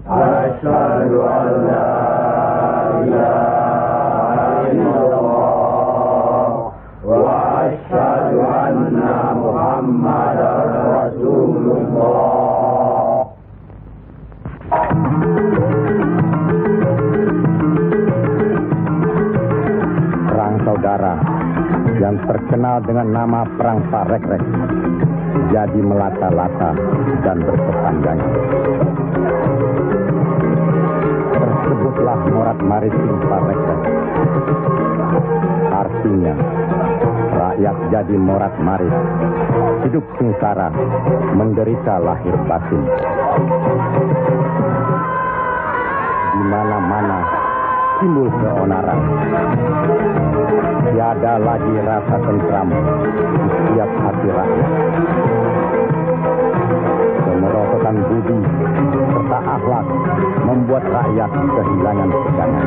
Asyhadu an la ilaha illallah wa asyhadu anna Muhammadar Rasulullah. Perang saudara yang terkenal dengan nama Perang Parekrek jadi melata-lata dan berkepanjangan. Tersebutlah morat maritim Parekrek. Artinya, rakyat jadi morat marit, hidup sengsara, menderita lahir batin. Di mana-mana timbul keonaran. Tiada lagi rasa tentram di setiap hati rakyat. Kemerosotan budi serta akhlak membuat rakyat kehilangan pegangan.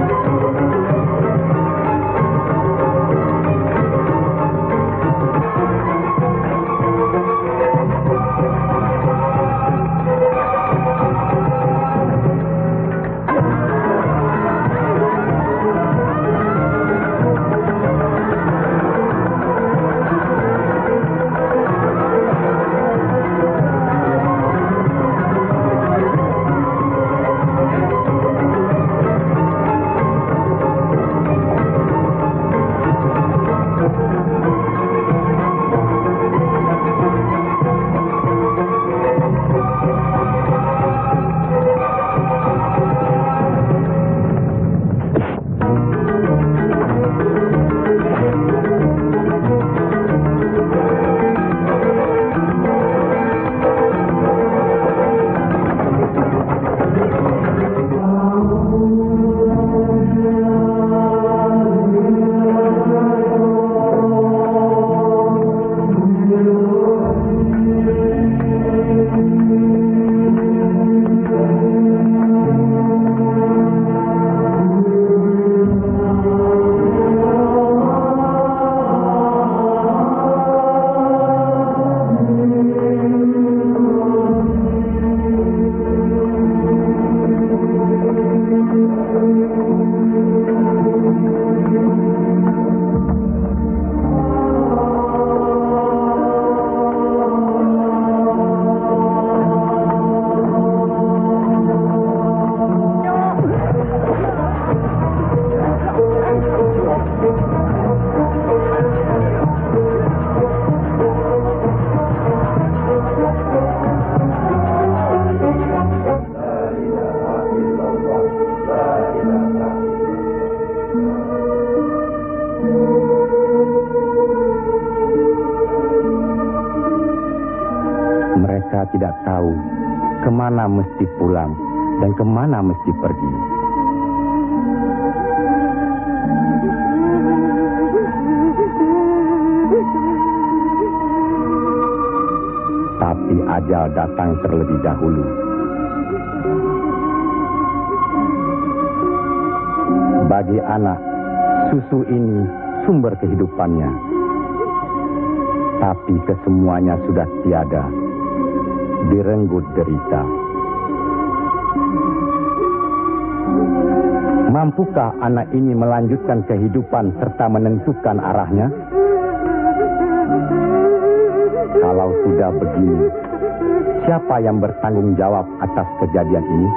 Mereka tidak tahu kemana mesti pulang dan kemana mesti pergi. Tapi ajal datang terlebih dahulu. Bagi anak, susu ini sumber kehidupannya. Tapi kesemuanya sudah tiada, direnggut derita. Mampukah anak ini melanjutkan kehidupan serta menentukan arahnya? Kalau sudah begini, siapa yang bertanggung jawab atas kejadian ini?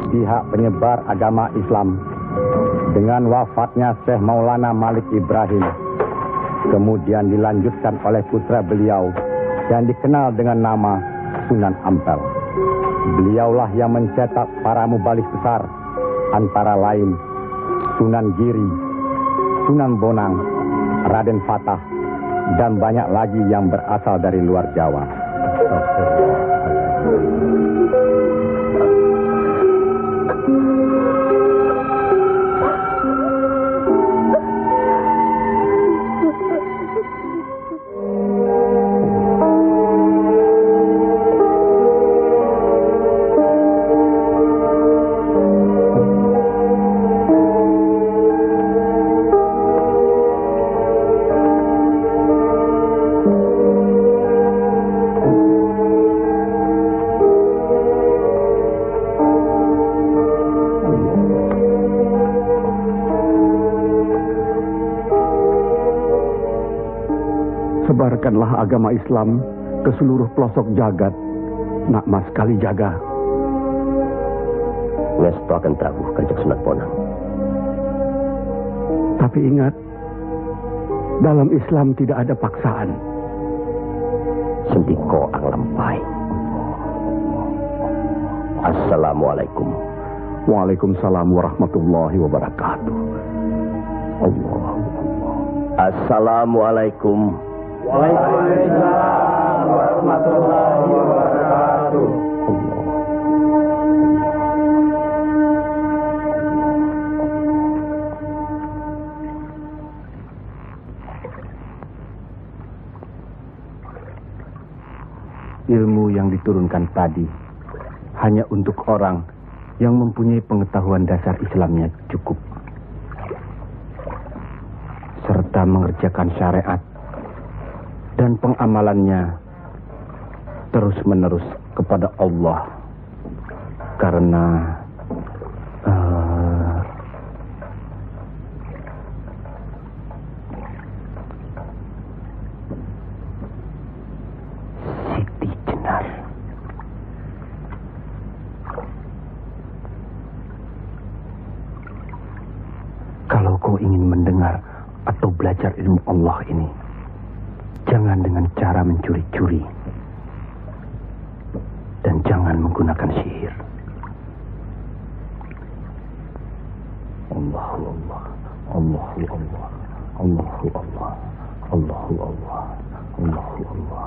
Pihak penyebar agama Islam dengan wafatnya Syekh Maulana Malik Ibrahim kemudian dilanjutkan oleh putra beliau yang dikenal dengan nama Sunan Ampel. Beliaulah yang mencetak para mubaligh besar, antara lain Sunan Giri, Sunan Bonang, Raden Fatah, dan banyak lagi yang berasal dari luar Jawa. Sebarkanlah agama Islam ke seluruh pelosok jagat. Nak Mas Kalijaga. Ngesto akan Prabu Kanjeng Sunan Bonang. Tapi ingat, dalam Islam tidak ada paksaan. Sendiko ang lempai. Assalamualaikum. Waalaikumsalam warahmatullahi wabarakatuh. Allah. Assalamualaikum. Waalaikumsalam warahmatullahi wabarakatuh. Ilmu yang diturunkan tadi hanya untuk orang yang mempunyai pengetahuan dasar Islamnya cukup, serta mengerjakan syariat dan pengamalannya terus-menerus kepada Allah. Karena Siti Jenar. Kalau kau ingin mendengar atau belajar ilmu Allah ini, jangan dengan cara mencuri-curi. Dan jangan menggunakan sihir. Allahu Allah, Allahu Allah, Allahu Allah, Allahu Allah, Allahu Allah.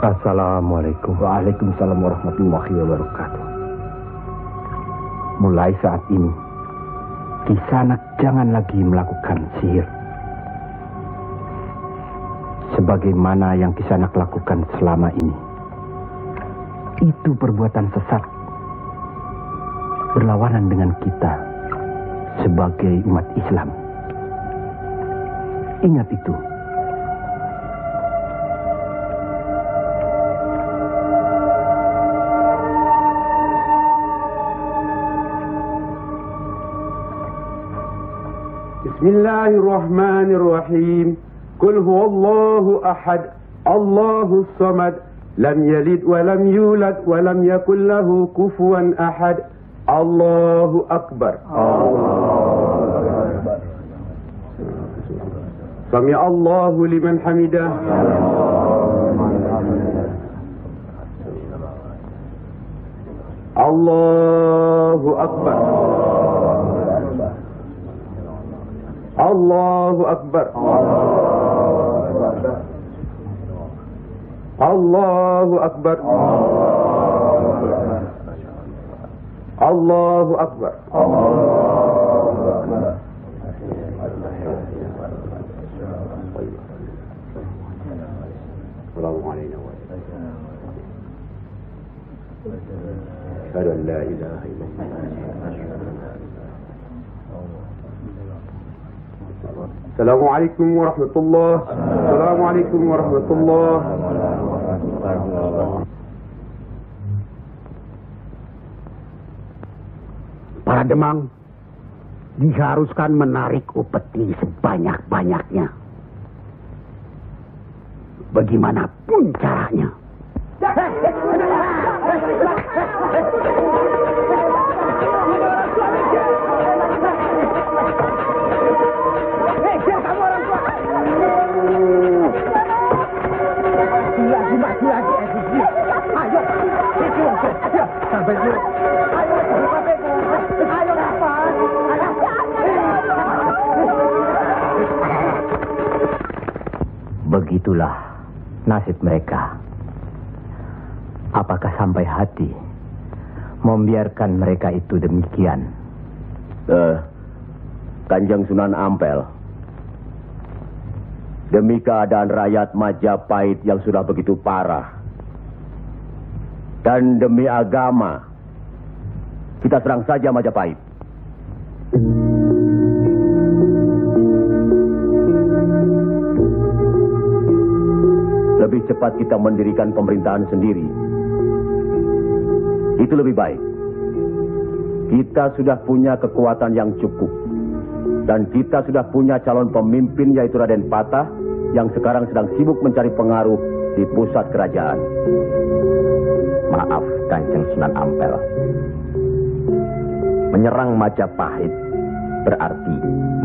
Assalamualaikum. Waalaikumsalam warahmatullahi wabarakatuh. Mulai saat ini, Kisanak jangan lagi melakukan sihir. Sebagaimana yang Kisanak lakukan selama ini. Itu perbuatan sesat. Berlawanan dengan kita sebagai umat Islam. Ingat itu. Bismillahirrahmanirrahim. Qul huwallahu ahad, Allahus samad, lam yalid wa lam yulad wa lam yakul lahu kufuwan ahad. Allahu akbar. Sami Allahu liman hamidah. Allahu akbar. Allahu akbar. Allahu akbar. Allahu akbar. Assalamualaikum warahmatullahi wabarakatuh. Assalamualaikum warahmatullahi wabarakatuh. Assalamualaikum warahmatullahi wabarakatuh. Para demang diharuskan menarik upeti sebanyak-banyaknya. Bagaimanapun caranya. Maju lagi. Ayo. Sampai dulu. Ayo, Bapak. Begitulah nasib mereka. Apakah sampai hati membiarkan mereka itu demikian? Kanjeng Sunan Ampel, demi keadaan rakyat Majapahit yang sudah begitu parah, dan demi agama, kita serang saja Majapahit. Lebih cepat kita mendirikan pemerintahan sendiri. Itu lebih baik. Kita sudah punya kekuatan yang cukup. Dan kita sudah punya calon pemimpin yaitu Raden Patah yang sekarang sedang sibuk mencari pengaruh di pusat kerajaan. Maaf, Kanjeng Sunan Ampel. Menyerang Majapahit berarti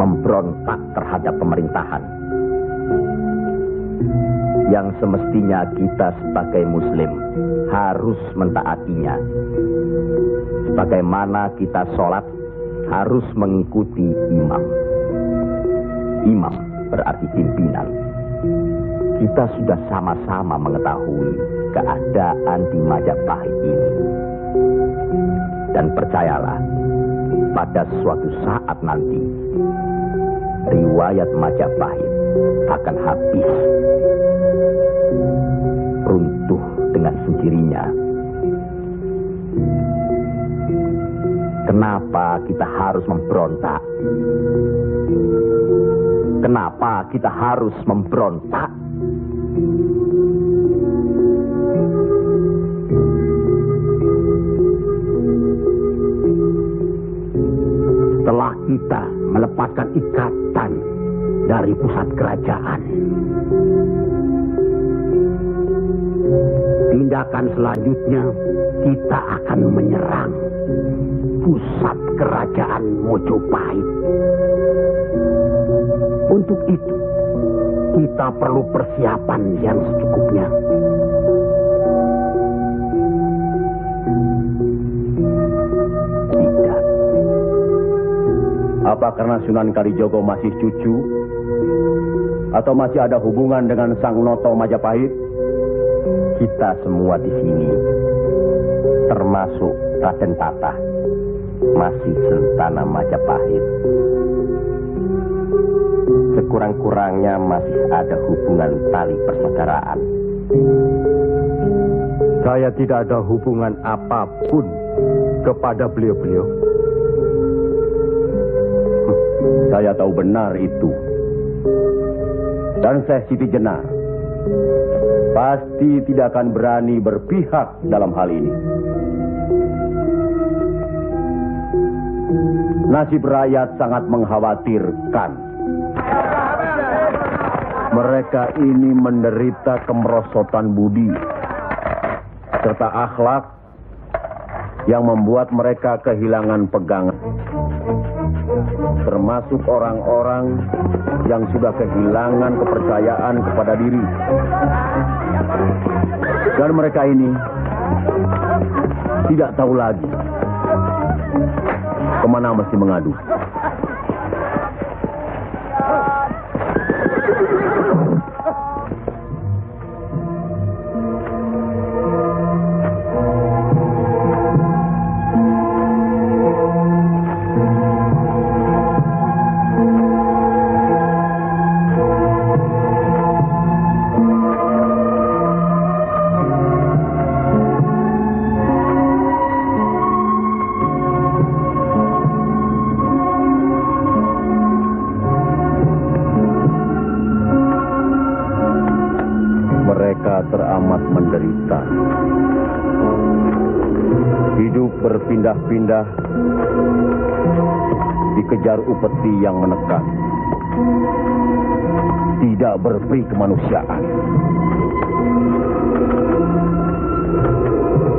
memberontak terhadap pemerintahan. Yang semestinya kita sebagai Muslim harus mentaatinya. Sebagaimana kita sholat harus mengikuti imam. Imam berarti pimpinan. Kita sudah sama-sama mengetahui keadaan di Majapahit ini. Dan percayalah, pada suatu saat nanti, riwayat Majapahit akan habis. Runtuh dengan sendirinya. Kenapa kita harus memberontak? Kenapa kita harus memberontak? Setelah kita melepaskan ikatan dari pusat kerajaan, tindakan selanjutnya kita akan menyerang pusat kerajaan Mojopahit. Untuk itu, kita perlu persiapan yang secukupnya. Tidak. Apa karena Sunan Kalijogo masih cucu? Atau masih ada hubungan dengan Sang Noto Majapahit? Kita semua di sini, termasuk Raden Patah, masih Sultana Majapahit. Sekurang-kurangnya masih ada hubungan tali persaudaraan. Saya tidak ada hubungan apapun kepada beliau-beliau. Saya tahu benar itu. Dan Syekh Siti Jenar pasti tidak akan berani berpihak dalam hal ini. Nasib rakyat sangat mengkhawatirkan. Mereka ini menderita kemerosotan budi serta akhlak yang membuat mereka kehilangan pegangan. Termasuk orang-orang yang sudah kehilangan kepercayaan kepada diri. Dan mereka ini tidak tahu lagi kemana mesti mengadu. Teramat menderita. Hidup berpindah-pindah, dikejar upeti yang menekan. Tidak berperi kemanusiaan.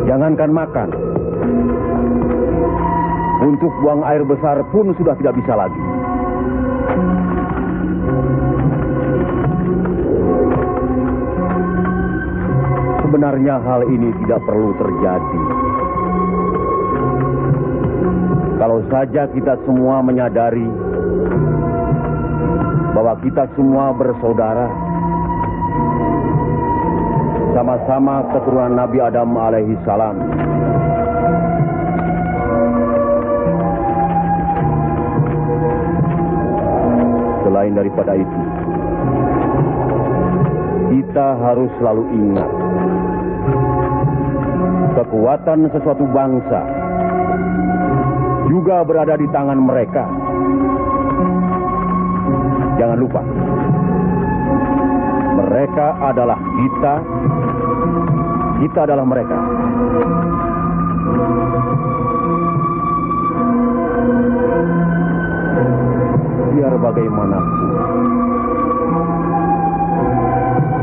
Jangankan makan, untuk buang air besar pun sudah tidak bisa lagi. Sebenarnya hal ini tidak perlu terjadi. Kalau saja kita semua menyadari bahwa kita semua bersaudara, sama-sama keturunan Nabi Adam alaihi salam. Selain daripada itu, kita harus selalu ingat kekuatan sesuatu bangsa juga berada di tangan mereka. Jangan lupa, mereka adalah kita, kita adalah mereka. Biar bagaimanapun,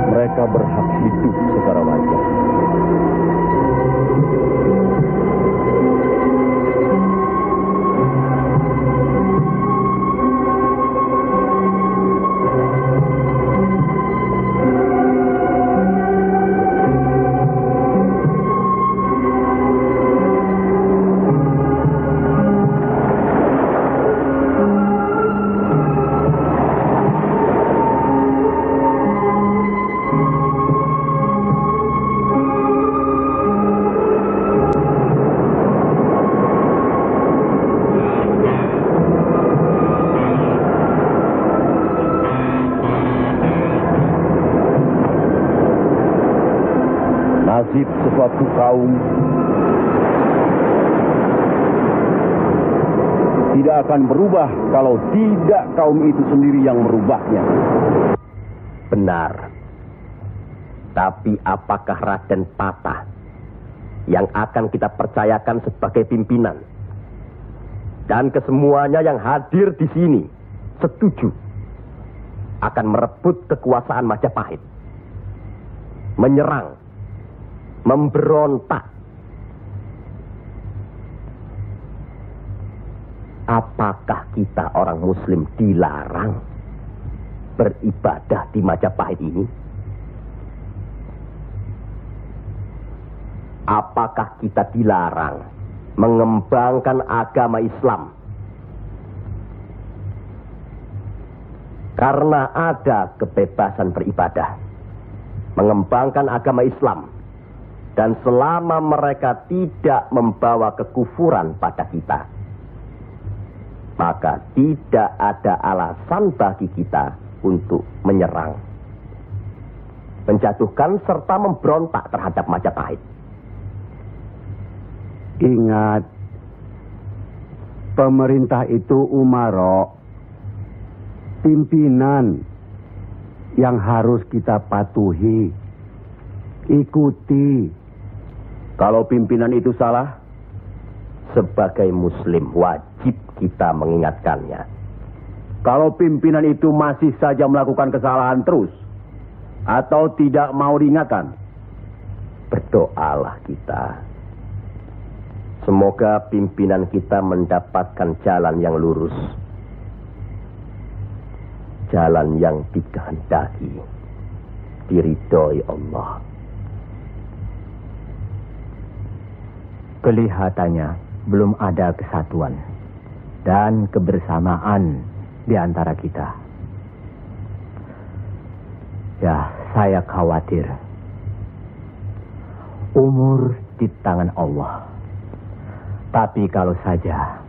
mereka berhak hidup secara wajar. Nasib sesuatu kaum tidak akan berubah kalau tidak kaum itu sendiri yang merubahnya. Benar. Tapi apakah Raden Patah yang akan kita percayakan sebagai pimpinan? Dan kesemuanya yang hadir di sini setuju akan merebut kekuasaan Majapahit, menyerang, memberontak. Apakah kita orang Muslim dilarang beribadah di Majapahit ini? Apakah kita dilarang mengembangkan agama Islam? Karena ada kebebasan beribadah, mengembangkan agama Islam. Dan selama mereka tidak membawa kekufuran pada kita, maka tidak ada alasan bagi kita untuk menyerang, menjatuhkan serta memberontak terhadap Majapahit. Ingat, pemerintah itu umara, pimpinan yang harus kita patuhi, ikuti. Kalau pimpinan itu salah, sebagai Muslim wajib kita mengingatkannya. Kalau pimpinan itu masih saja melakukan kesalahan terus, atau tidak mau diingatkan, berdoalah kita. Semoga pimpinan kita mendapatkan jalan yang lurus, jalan yang dikehendaki, diridhoi Allah. Kelihatannya belum ada kesatuan dan kebersamaan di antara kita. Ya, saya khawatir. Umur di tangan Allah. Tapi kalau saja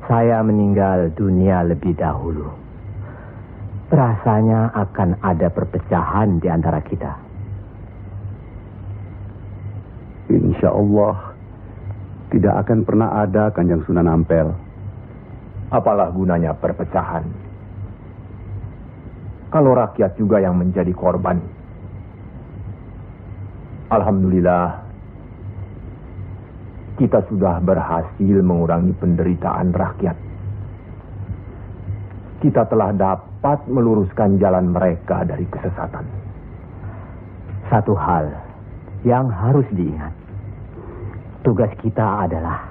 saya meninggal dunia lebih dahulu, rasanya akan ada perpecahan di antara kita. Insya Allah tidak akan pernah ada, Kanjeng Sunan Ampel. Apalah gunanya perpecahan kalau rakyat juga yang menjadi korban? Alhamdulillah, kita sudah berhasil mengurangi penderitaan rakyat. Kita telah dapat meluruskan jalan mereka dari kesesatan. Satu hal yang harus diingat. Tugas kita adalah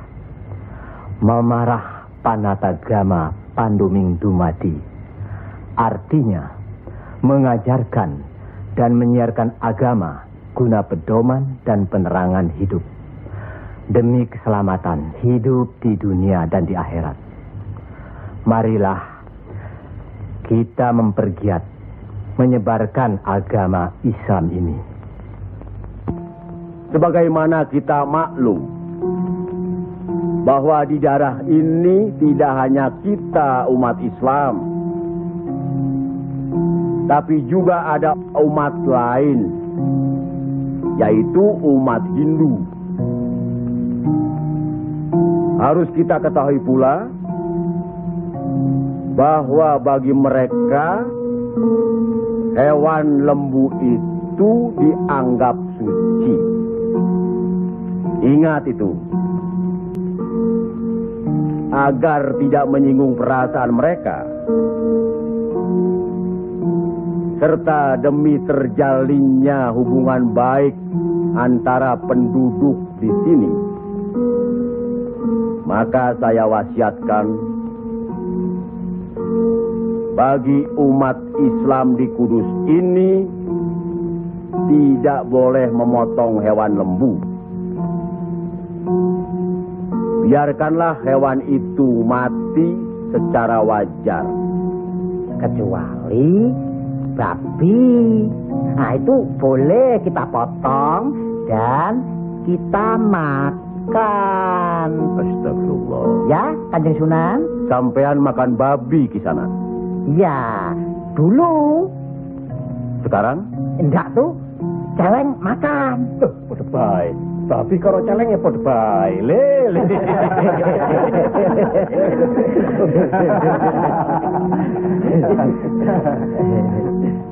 memarah Panatagama Panduming Dumadi. Artinya, mengajarkan dan menyiarkan agama guna pedoman dan penerangan hidup. Demi keselamatan hidup di dunia dan di akhirat. Marilah kita mempergiat menyebarkan agama Islam ini. Sebagaimana kita maklum bahwa di daerah ini tidak hanya kita umat Islam, tapi juga ada umat lain, yaitu umat Hindu. Harus kita ketahui pula bahwa bagi mereka hewan lembu itu dianggap suci. Ingat itu, agar tidak menyinggung perasaan mereka, serta demi terjalinnya hubungan baik antara penduduk di sini, maka saya wasiatkan bagi umat Islam di Kudus ini tidak boleh memotong hewan lembu. Biarkanlah hewan itu mati secara wajar. Kecuali babi. Nah, itu boleh kita potong dan kita makan. Astagfirullah. Ya, Kanjeng Sunan? Sampean makan babi Kisanak? Ya, dulu. Sekarang? Enggak tuh, celeng makan. Tuh, podo bae. Babi karo celeng ya podo bae. Lele.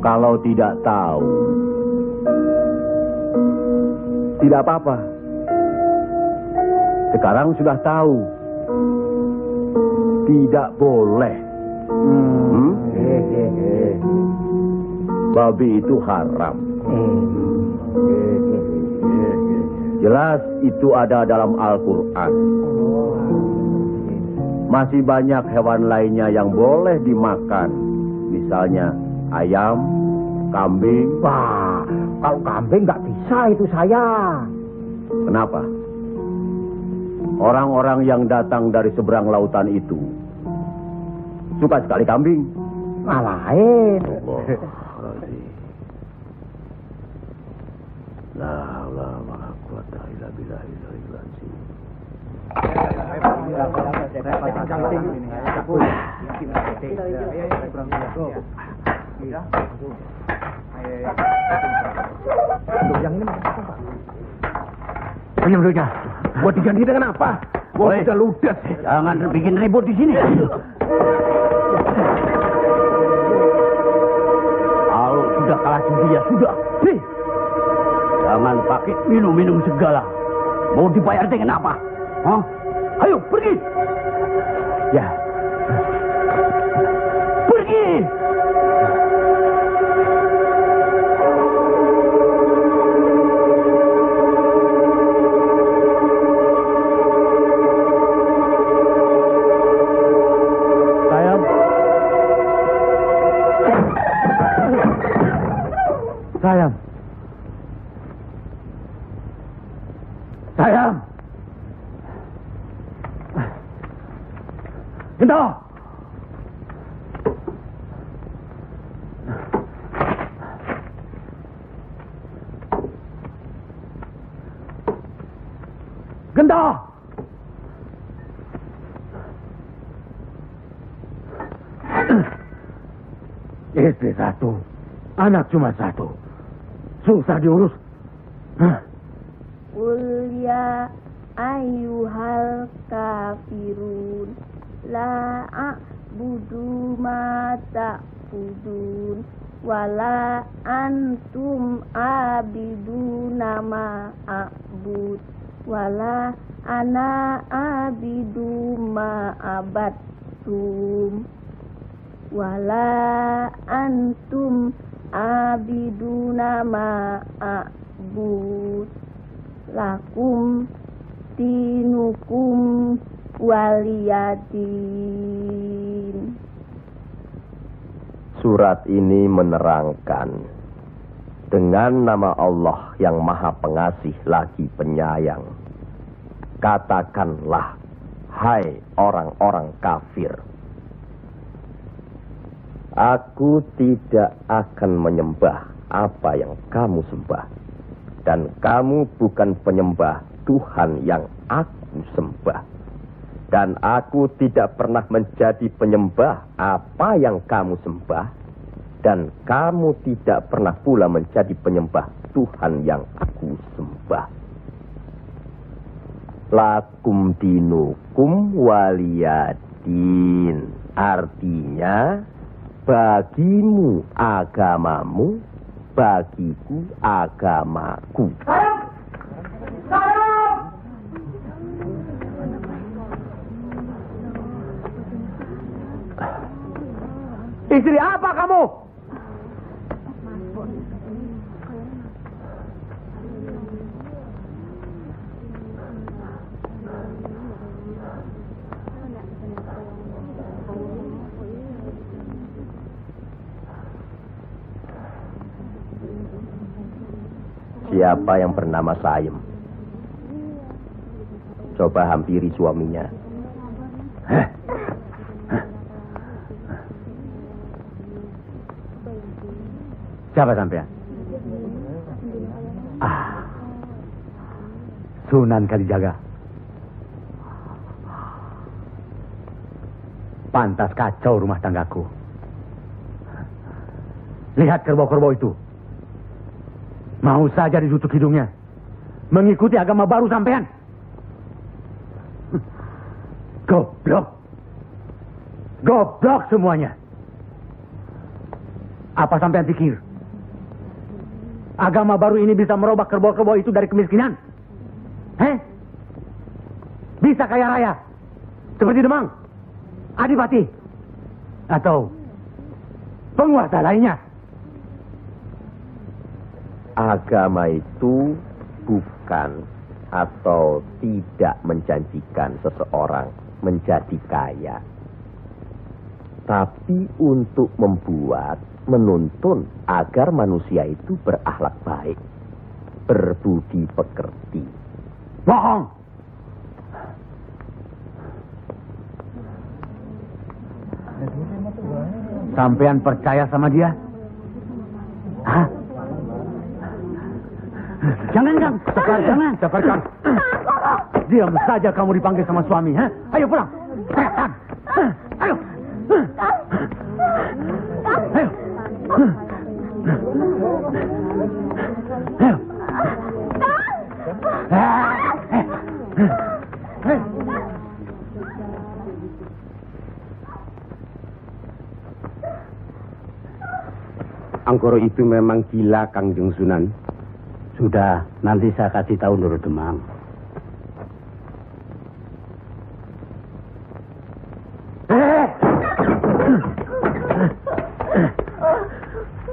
Kalau tidak tahu, tidak apa-apa. Sekarang sudah tahu. Tidak boleh. Babi itu haram. Jelas itu ada dalam Al-Quran. Masih banyak hewan lainnya yang boleh dimakan. Misalnya ayam, kambing. Wah, kalau kambing nggak bisa itu saya. Kenapa? Orang-orang yang datang dari seberang lautan itu suka sekali kambing. Ngalahin. La haula wala quwata illa billahil azim. Penyembuhnya, buat diganti dengan apa? Wah, sudah ludes. Jangan bikin ribut di sini. Kalau sudah kalah judi ya sudah. Jangan pakai minum-minum segala. Mau dibayar dengan apa? Hah? Ayo pergi. Ya. Pergi. Sayang. Sayang. Gento. Gento. Istri satu, anak cuma satu. Susah diurus. Qul ya ayyuhal kafirun la a'budu ma ta'budun wala antum abiduna ma a'bud wala ana abidu ma abattum wala antum abiduna ma a'bud lakum dinukum waliyadin. Surat ini menerangkan dengan nama Allah yang Maha Pengasih lagi Penyayang. Katakanlah, hai orang-orang kafir, aku tidak akan menyembah apa yang kamu sembah, dan kamu bukan penyembah Tuhan yang aku sembah, dan aku tidak pernah menjadi penyembah apa yang kamu sembah, dan kamu tidak pernah pula menjadi penyembah Tuhan yang aku sembah. Lakum dinukum waliyadin, artinya bagimu agamamu, bagiku agamaku. Istri apa kamu? Siapa yang bernama Saim? Coba hampiri suaminya. Siapa sampean? Sunan Kalijaga. Pantas kacau rumah tanggaku. Lihat kerbau-kerbau itu. Mau saja ditutup hidungnya. Mengikuti agama baru sampean. Goblok. Goblok semuanya. Apa sampean pikir? Agama baru ini bisa merubah kerbau-kerbau itu dari kemiskinan? Bisa kaya raya? Seperti Demang, Adipati, atau penguasa lainnya? Agama itu bukan atau tidak menjanjikan seseorang menjadi kaya, tapi untuk menuntun agar manusia itu berakhlak baik, berbudi pekerti. Bohong! Sampean percaya sama dia? Hah? Jangan. Sekarang. Diam saja kamu dipanggil sama suami, ha? Ayo pulang. Ayo. Angkoro itu memang gila, Kangjeng Sunan. Sudah, nanti saya kasih tahu Nur Demang.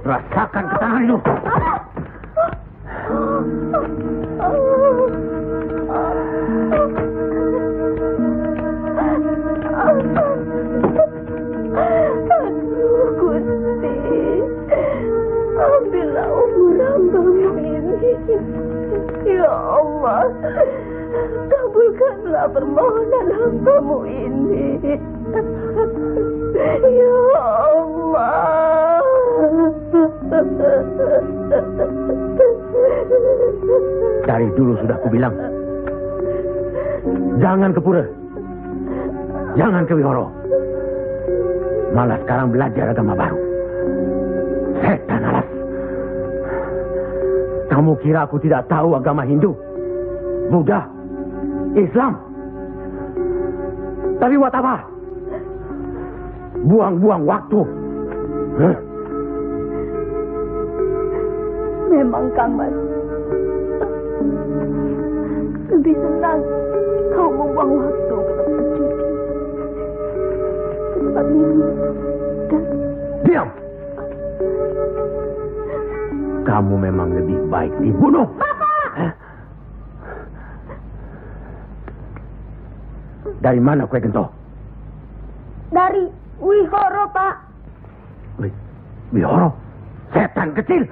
Rasakan ketangan itu. Ambillah umur hamba-Mu ini. Ya Allah, kabulkanlah permohonan hamba-Mu ini. Ya Allah. Dari dulu sudah kubilang, jangan ke pura, jangan ke wihoro, malah sekarang belajar agama baru. Setan alas. Kamu kira aku tidak tahu agama Hindu, Buddha, Islam? Tapi buat apa? Buang-buang waktu. Memang Kang Mas lebih senang membuang waktu ke tempat judi. Tempat minum dan... Diam! Kamu memang lebih baik dibunuh. Dari mana kue gento? Dari Wihoro, Pak. Wihoro? Setan kecil.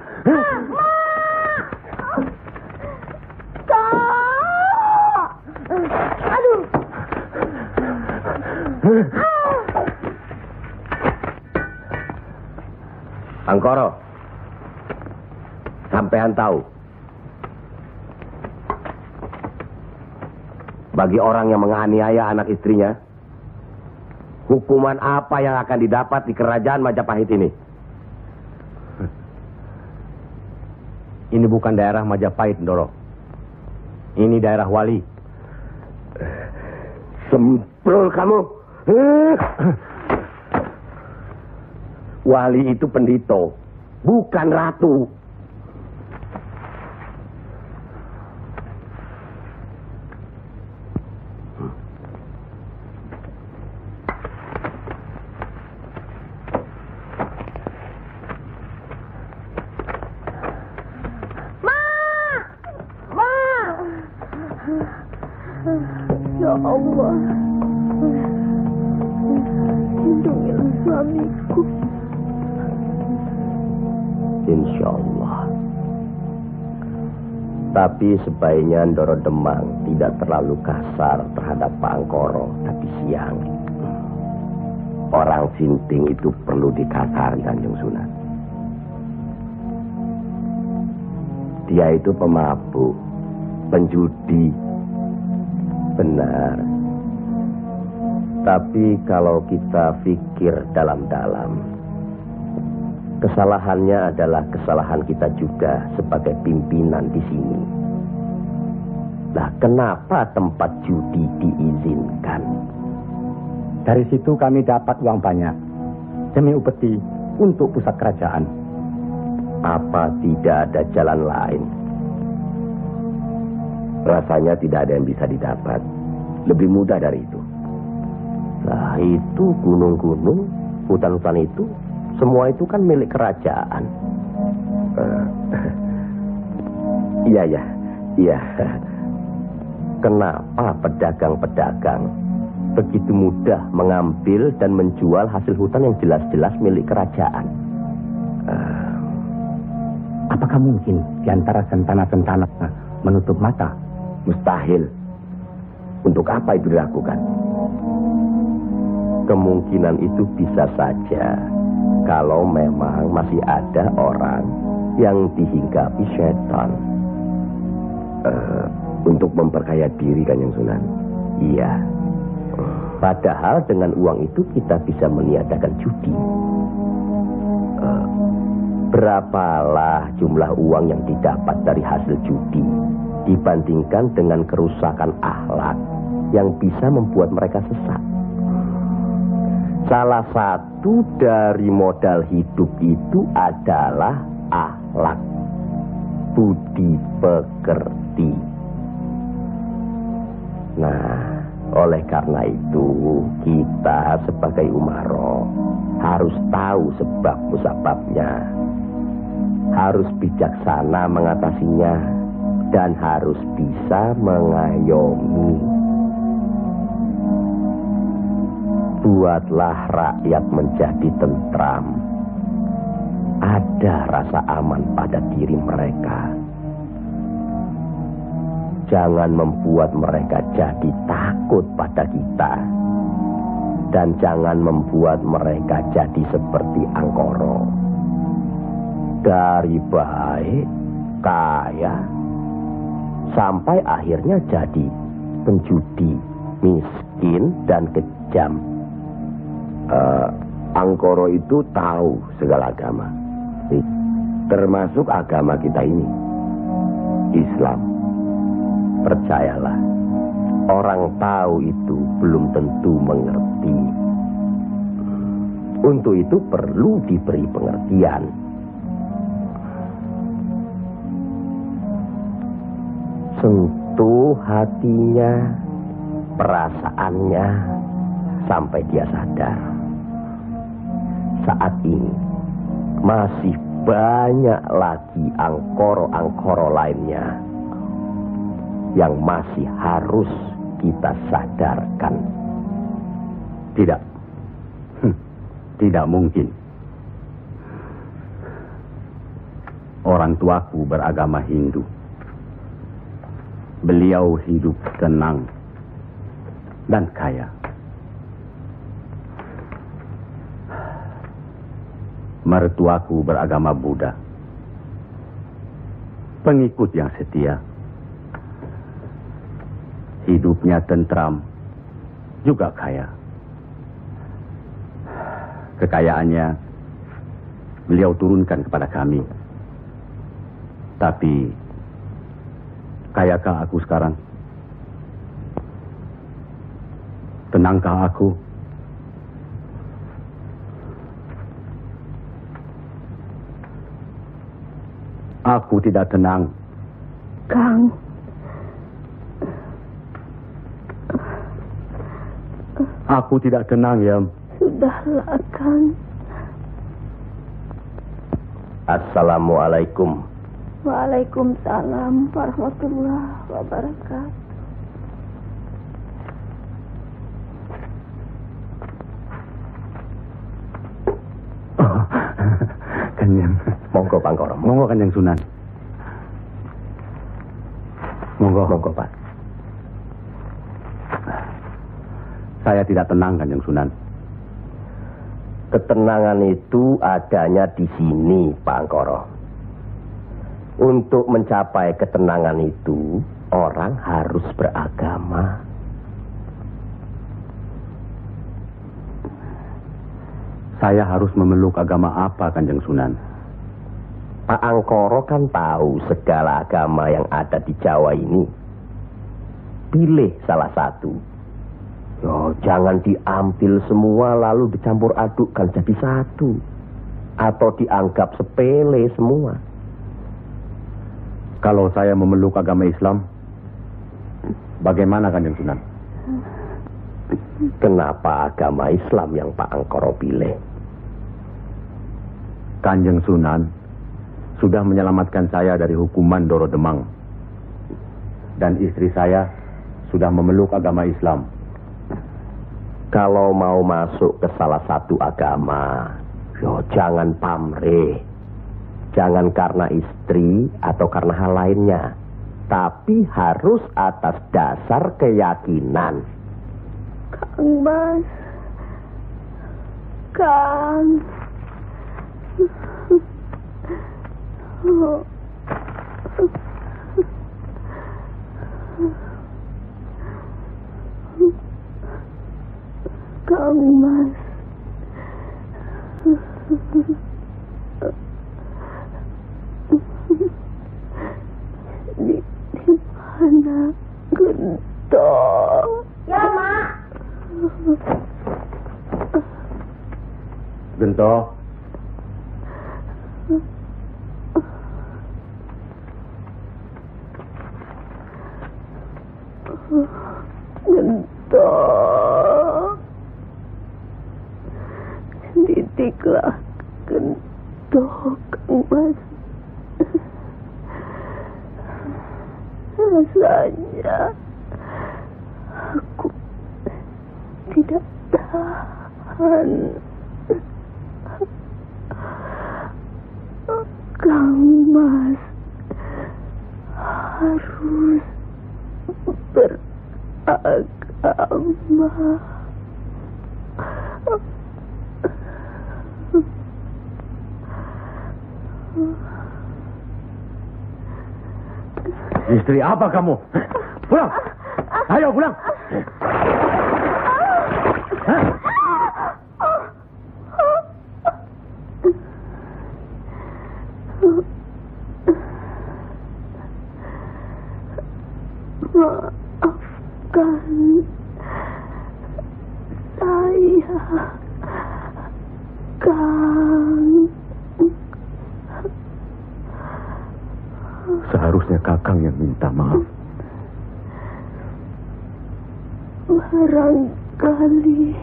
Kak! Aduh. Angkoro, sampean tahu, bagi orang yang menganiaya anak istrinya, hukuman apa yang akan didapat di kerajaan Majapahit ini? Ini bukan daerah Majapahit, Ndoro. Ini daerah Wali. Semprol kamu. Wali itu pendito, bukan ratu. Ya Allah, lindungilah suamiku. Insya Allah. Tapi sebaiknya Ndoro Demang tidak terlalu kasar terhadap Pak Angkoro tapi siang. Orang sinting itu perlu dikasar, Kanjeng Sunan. Dia itu pemabuk, penjudi. Benar. Tapi kalau kita pikir dalam-dalam, kesalahannya adalah kesalahan kita juga sebagai pimpinan di sini. Nah, kenapa tempat judi diizinkan? Dari situ kami dapat uang banyak demi upeti untuk pusat kerajaan. Apa tidak ada jalan lain? Rasanya tidak ada yang bisa didapat. Lebih mudah dari itu. Nah, itu gunung-gunung, hutan-hutan itu, semua itu kan milik kerajaan. Iya. Kenapa pedagang-pedagang begitu mudah mengambil dan menjual hasil hutan yang jelas-jelas milik kerajaan? Apakah mungkin di antara sentana-sentana menutup mata? Mustahil. Untuk apa itu dilakukan? Kemungkinan itu bisa saja kalau memang masih ada orang yang dihinggapi setan untuk memperkaya diri, Kanjeng Sunan. Iya. Padahal dengan uang itu kita bisa meniadakan judi. Berapalah jumlah uang yang didapat dari hasil judi dibandingkan dengan kerusakan akhlak yang bisa membuat mereka sesat. Salah satu dari modal hidup itu adalah akhlak, budi pekerti. Nah, oleh karena itu kita sebagai umaro harus tahu sebab-musababnya, harus bijaksana mengatasinya, dan harus bisa mengayomi. Buatlah rakyat menjadi tentram. Ada rasa aman pada diri mereka. Jangan membuat mereka jadi takut pada kita. Dan jangan membuat mereka jadi seperti Angkoro. Dari baik, kaya, sampai akhirnya jadi penjudi, miskin, dan kejam. Angkoro itu tahu segala agama, termasuk agama kita ini, Islam. Percayalah, orang tahu itu belum tentu mengerti. Untuk itu perlu diberi pengertian. Sentuh hatinya, perasaannya sampai dia sadar. Saat ini masih banyak lagi angkoro-angkoro lainnya yang masih harus kita sadarkan. Tidak. Tidak mungkin. Orang tuaku beragama Hindu. Beliau hidup tenang dan kaya. Mertuaku beragama Buddha. Pengikut yang setia. Hidupnya tentram, juga kaya. Kekayaannya beliau turunkan kepada kami. Tapi, kayakah aku sekarang? Tenangkah aku? Aku tidak tenang. Kang. Aku tidak tenang, Yam. Sudahlah, Kang. Assalamualaikum. Waalaikumsalam warahmatullahi wabarakatuh. Kanjeng. Monggo Pangkoro. Monggo Kanjeng Sunan. Monggo. Monggo Pak. Saya tidak tenang, Kanjeng Sunan. Ketenangan itu adanya di sini, Pak Angkoro. Untuk mencapai ketenangan itu, orang harus beragama. Saya harus memeluk agama apa, Kanjeng Sunan? Pak Angkoro kan tahu segala agama yang ada di Jawa ini. Pilih salah satu. Yo, jangan diambil semua lalu dicampur adukkan jadi satu. Atau dianggap sepele semua. Kalau saya memeluk agama Islam, bagaimana Kanjeng Sunan? Kenapa agama Islam yang Pak Angkoro pilih? Kanjeng Sunan sudah menyelamatkan saya dari hukuman Doro Demang. Dan istri saya sudah memeluk agama Islam. Kalau mau masuk ke salah satu agama, yo jangan pamrih. Jangan karena istri atau karena hal lainnya. Tapi harus atas dasar keyakinan. Kang Mas. Kang. Kang Mas. Di mana Gento? Ya, Mak. Gento. Gento. Didiklah Gento, Kang Mas. Rasanya aku tidak tahan. Kang Mas harus beragama. Istri apa kamu? Pulang! Ayo pulang! Maafkan saya, Kang. Seharusnya Kakang yang minta maaf. barangkali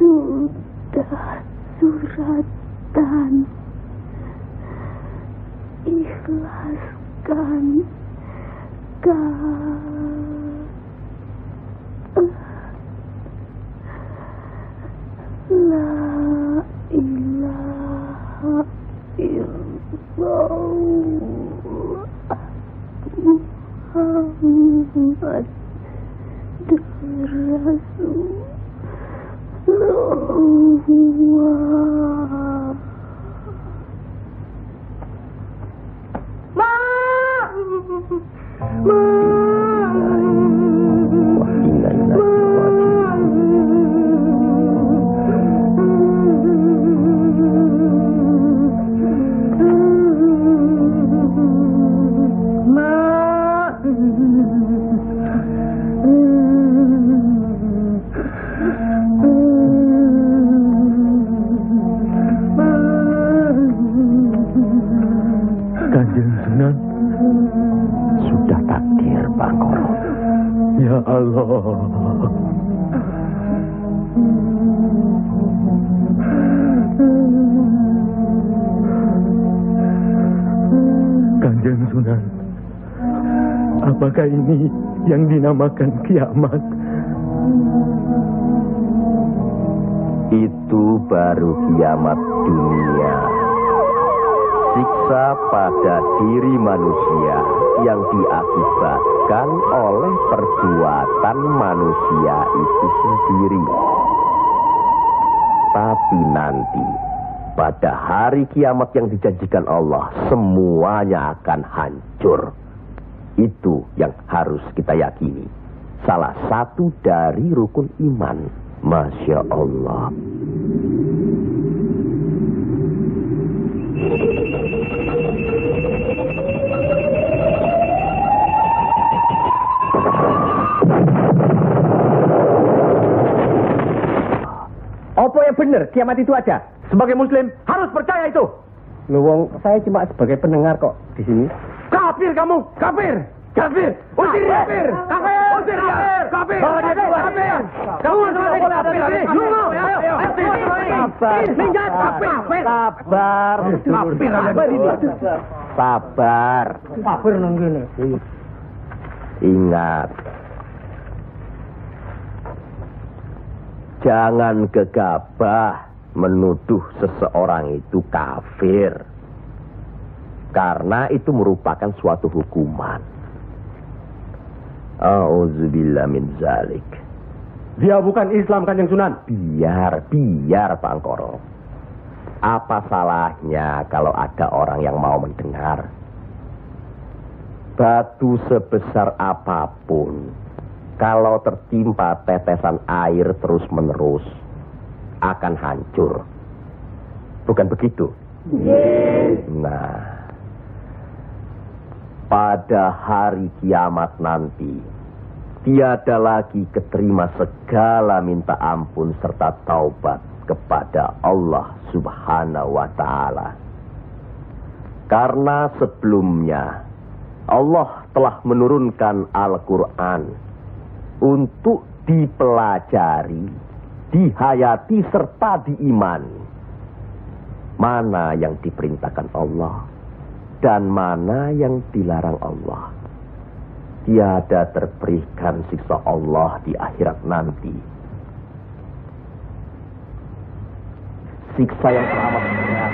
sudah suratan. Ikhlaskan La ilaha illallah Muhammad Rasulullah. Kanjeng Sunan, sudah takdir Bangkoro. Ya Allah. Kanjeng Sunan, apakah ini yang dinamakan kiamat? Itu baru kiamat dunia. Siksa pada diri manusia yang diakibatkan oleh perbuatan manusia itu sendiri. Tapi nanti, pada hari kiamat yang dijanjikan Allah, semuanya akan hancur. Itu yang harus kita yakini. Salah satu dari rukun iman. Masya Allah. Apa yang benar kiamat itu ada? Sebagai muslim harus percaya itu. Luwung, saya cuma sebagai pendengar kok di sini. Kafir kamu, kafir. Kafir, usir dia. Kafir, usir dia. Kafir, bawa dia keluar. Kafir, kamu sama dia kafir. Sabar, minggat, kafir. sabar. Kafir, apa ini? Sabar. Kafir nang gini. Ingat. Jangan gegabah menuduh seseorang itu kafir. Karena itu merupakan suatu hukuman. A'udzubillah min zalik. Dia bukan Islam, Kanjeng Sunan. Biar Bangkoro. Apa salahnya kalau ada orang yang mau mendengar? Batu sebesar apapun, kalau tertimpa tetesan air terus-menerus, akan hancur. Bukan begitu? Yes. Nah, pada hari kiamat nanti, tiada lagi keterima segala minta ampun serta taubat kepada Allah Subhanahu wa Ta'ala. Karena sebelumnya Allah telah menurunkan Al-Quran untuk dipelajari, dihayati serta diimani. Mana yang diperintahkan Allah dan mana yang dilarang Allah. Tiada terberikan siksa Allah di akhirat nanti. Siksa yang teramat berat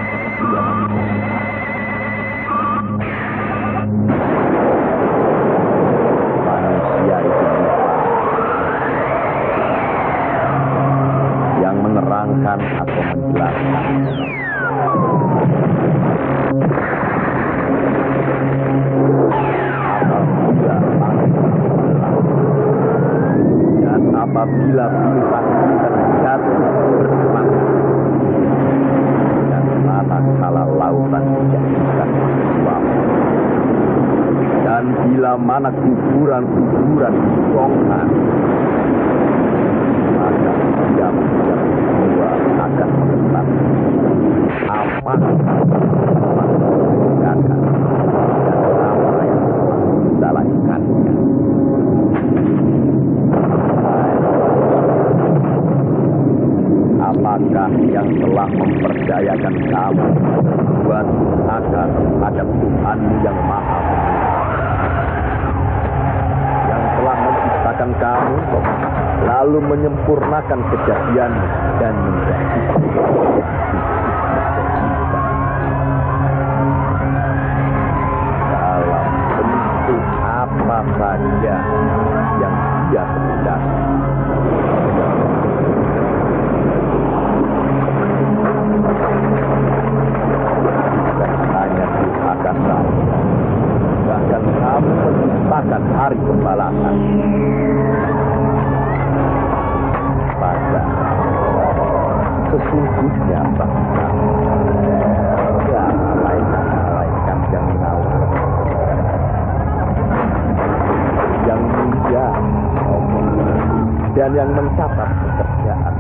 manusia itu yang menerangkan atau menjelaskan. Apabila bintang-bintang jatuh bergerak dan manakala lautan dijadikan suap, dan bila mana kuburan-kuburan dibongkar, maka diam semua akan menetap aman dan apa yang telah kita lakukannya. Siapakah yang telah memperdayakan kamu buat akan terhadap Tuhan yang Maha Kuasa, yang telah menciptakan kamu lalu menyempurnakan kejadian dan menjadi dalam bentuk apa saja yang Dia kehendaki. Bahkan kamu menciptakan hari pembalasan. Pada sesungguhnya bangsa ya malaikat yang mengawal, yang mulia dan yang mencatat pekerjaan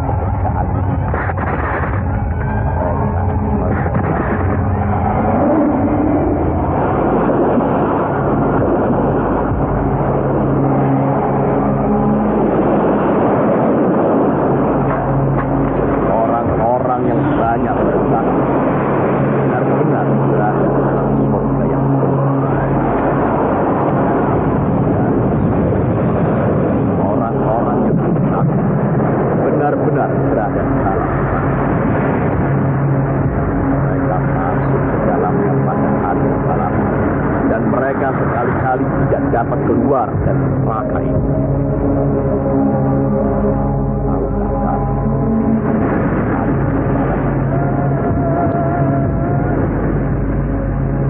dapat keluar dari neraka ini.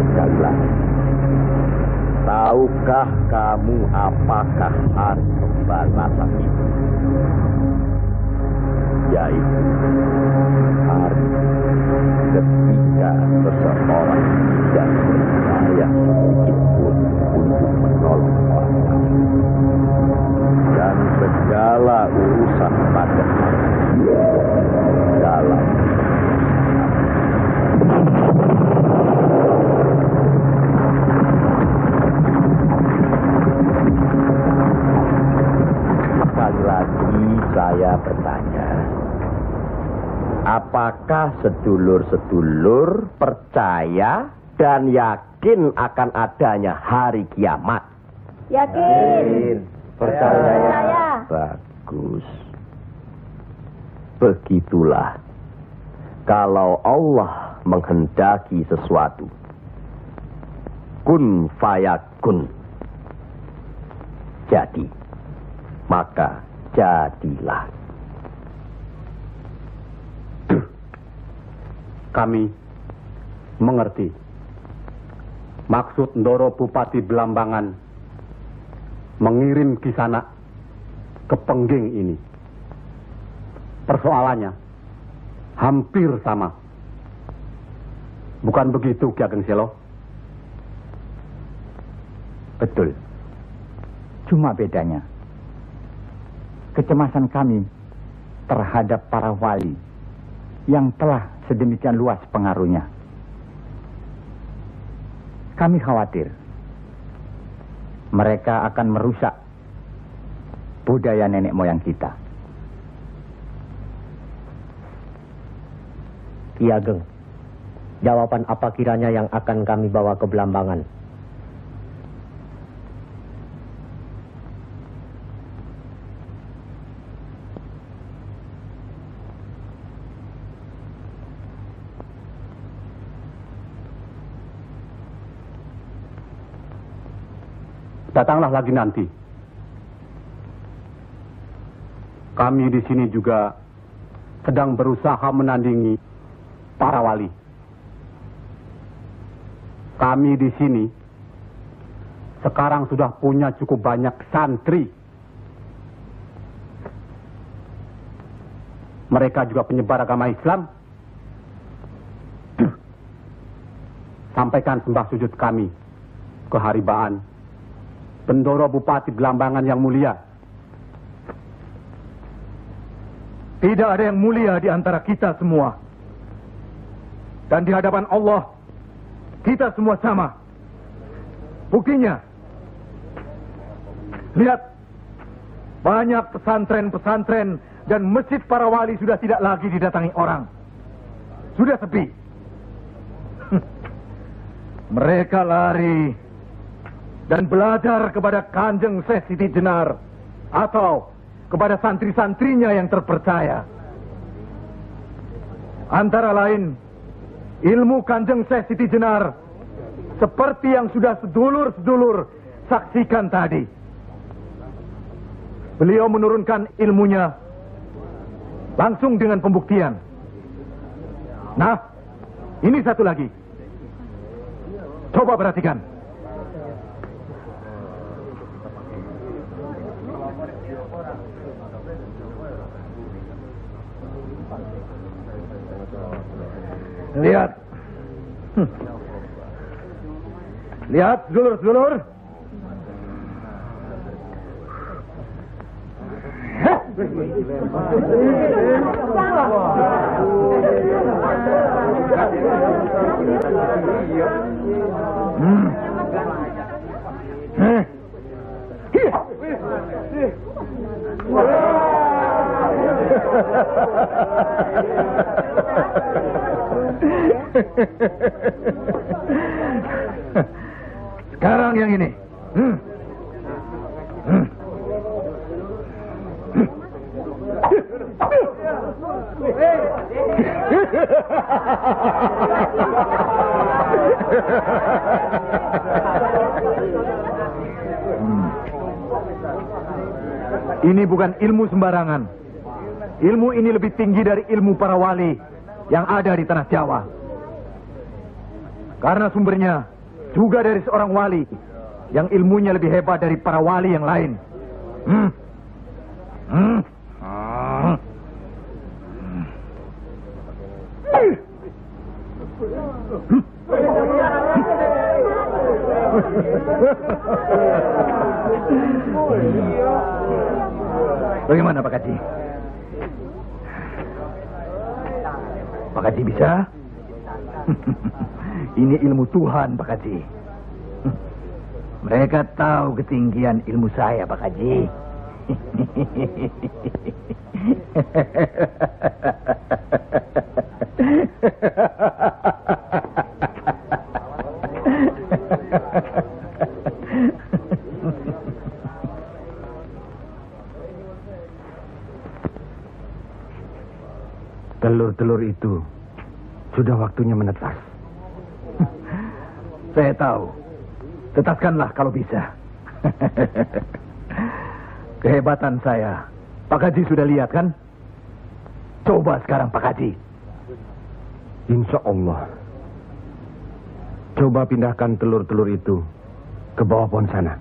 Sekali lagi, tahukah kamu apakah hari pembalasan itu? Yaitu hari ketika seseorang tidak berdaya sedikitpun untuk menolong orang lain, dan segala urusan pada hari dalam sekali lagi saya bertanya, apakah sedulur-sedulur percaya dan yakin akan adanya hari kiamat? Yakin. Percaya. Bagus. Begitulah. Kalau Allah menghendaki sesuatu, kun fayakun, jadi, maka jadilah. Kami mengerti maksud Ndoro Bupati Belambangan mengirim Kisanak ke Pengging ini. Persoalannya hampir sama. Bukan begitu, Ki Ageng Selo? Betul. Cuma bedanya, kecemasan kami terhadap para wali yang telah sedemikian luas pengaruhnya. Kami khawatir mereka akan merusak budaya nenek moyang kita. Ki Ageng, jawaban apa kiranya yang akan kami bawa ke Belambangan? Datanglah lagi nanti. Kami di sini juga sedang berusaha menandingi para wali. Kami di sini sekarang sudah punya cukup banyak santri. Mereka juga penyebar agama Islam. Sampaikan sembah sujud kami ke Haribaan Bendoro Bupati Belambangan yang mulia. Tidak ada yang mulia di antara kita semua. Dan di hadapan Allah, kita semua sama. Buktinya, lihat, banyak pesantren-pesantren dan masjid para wali sudah tidak lagi didatangi orang. Sudah sepi. Mereka lari dan belajar kepada Kanjeng Syekh Siti Jenar atau kepada santri-santrinya yang terpercaya. Antara lain, ilmu Kanjeng Syekh Siti Jenar seperti yang sudah sedulur-sedulur saksikan tadi. Beliau menurunkan ilmunya langsung dengan pembuktian. Nah, ini satu lagi. Coba perhatikan. Lihat. Lihat, sedulur-sedulur. Sekarang yang ini. Ini bukan ilmu sembarangan. Ilmu ini lebih tinggi dari ilmu para wali yang ada di tanah Jawa. Karena sumbernya juga dari seorang wali yang ilmunya lebih hebat dari para wali yang lain. Bagaimana Pak Kaji? Pak Kaji bisa? Ini ilmu Tuhan, Pak Kaji. Mereka tahu ketinggian ilmu saya, Pak Kaji. Telur-telur itu sudah waktunya menetas. Saya tahu. Tetaskanlah kalau bisa. Kehebatan saya, Pak Haji sudah lihat kan? Coba sekarang Pak Haji. Insya Allah. Coba pindahkan telur-telur itu ke bawah pohon sana.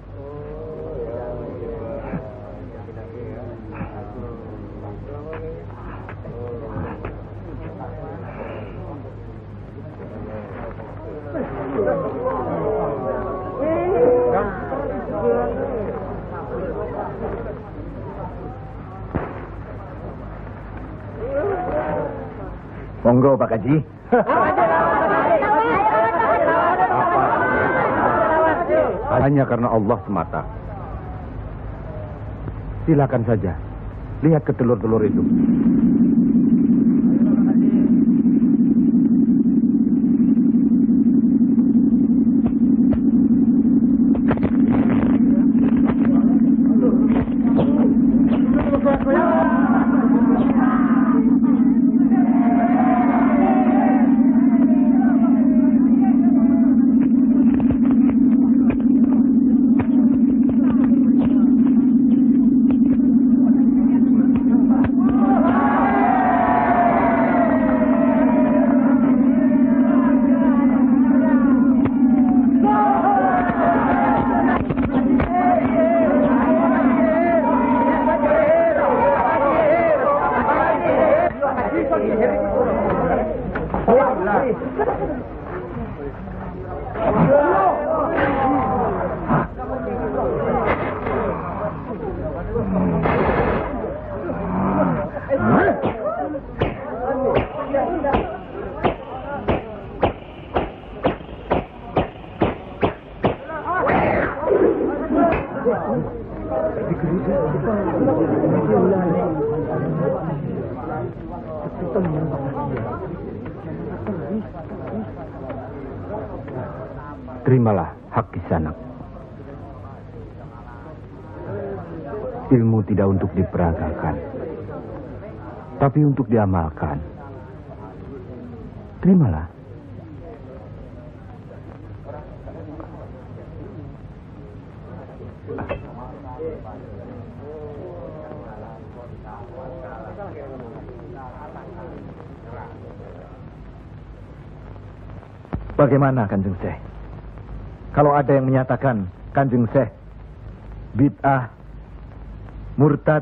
Monggo Pak Haji. Hanya karena Allah semata. Silakan saja. Lihat ke telur-telur itu. Terimalah hak Kisanak. Ilmu tidak untuk diperagakan, tapi untuk diamalkan. Terimalah. Bagaimana Kanjeng Syekh? Kalau ada yang menyatakan Kanjeng Syekh bid'ah, murtad,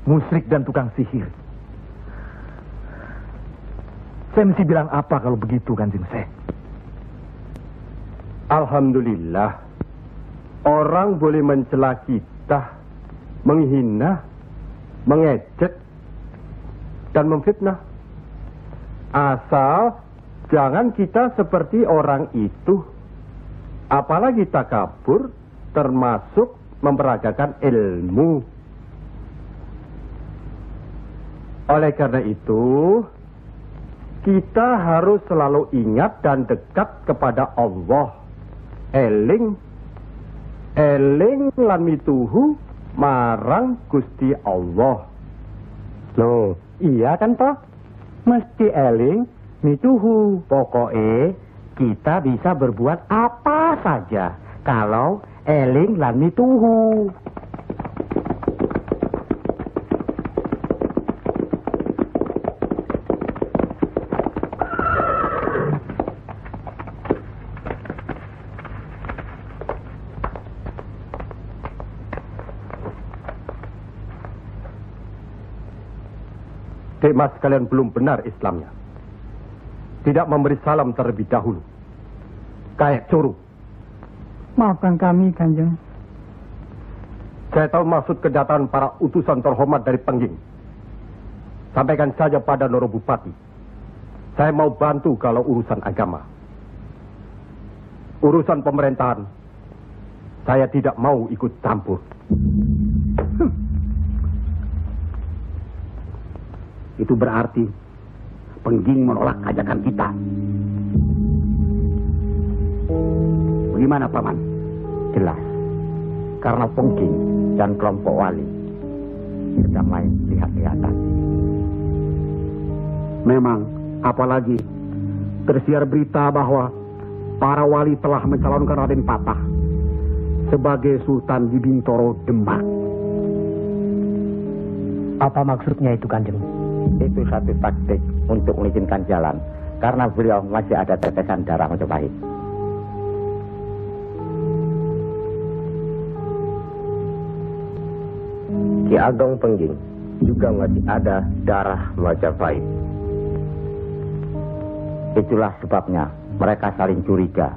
musyrik dan tukang sihir, saya mesti bilang apa kalau begitu Kanjeng Syekh? Alhamdulillah, orang boleh mencela kita, menghina, mengejek, dan memfitnah. Asal jangan kita seperti orang itu. Apalagi takabur, termasuk memperagakan ilmu. Oleh karena itu, kita harus selalu ingat dan dekat kepada Allah. Eling lan mituhu marang Gusti Allah. Loh, iya kan toh? Mesti eling mituhu. Pokoknya kita bisa berbuat apa saja kalau eling lan mituhu. Dek Mas, kalian belum benar Islamnya. Tidak memberi salam terlebih dahulu. Kayak curu. Maafkan kami, Kanjeng. Saya tahu maksud kedatangan para utusan terhormat dari Pengging. Sampaikan saja pada Noro Bupati. Saya mau bantu kalau urusan agama. Urusan pemerintahan, saya tidak mau ikut campur. Itu berarti Pengging menolak ajakan kita. Bagaimana, Paman? Jelas, karena Pengging dan kelompok wali sedang main lihat-lihatan. Memang, apalagi tersiar berita bahwa para wali telah mencalonkan Raden Patah sebagai Sultan di Bintoro Demak. Apa maksudnya itu, Kanjeng? Itu satu taktik untuk melicinkan jalan, karena beliau masih ada tetesan darah Majapahit. Ki Ageng Pengging juga masih ada darah Majapahit. Itulah sebabnya mereka saling curiga,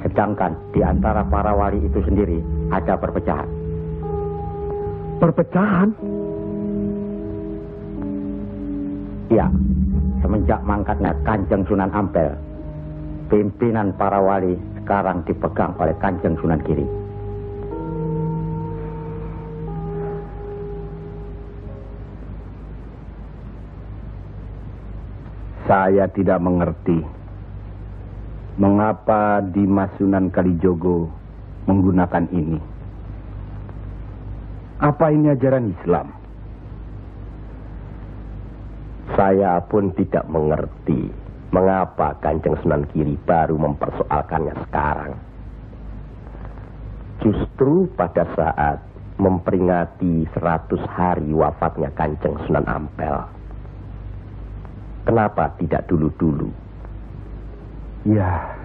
sedangkan di antara para wali itu sendiri ada perpecahan. Perpecahan? Ya, semenjak mangkatnya Kanjeng Sunan Ampel, pimpinan para wali sekarang dipegang oleh Kanjeng Sunan Giri. Saya tidak mengerti mengapa Dimas Sunan Kalijogo menggunakan ini. Apa ini ajaran Islam? Saya pun tidak mengerti mengapa Kanjeng Sunan Giri baru mempersoalkannya sekarang. Justru pada saat memperingati 100 hari wafatnya Kanjeng Sunan Ampel. Kenapa tidak dulu-dulu? Ya,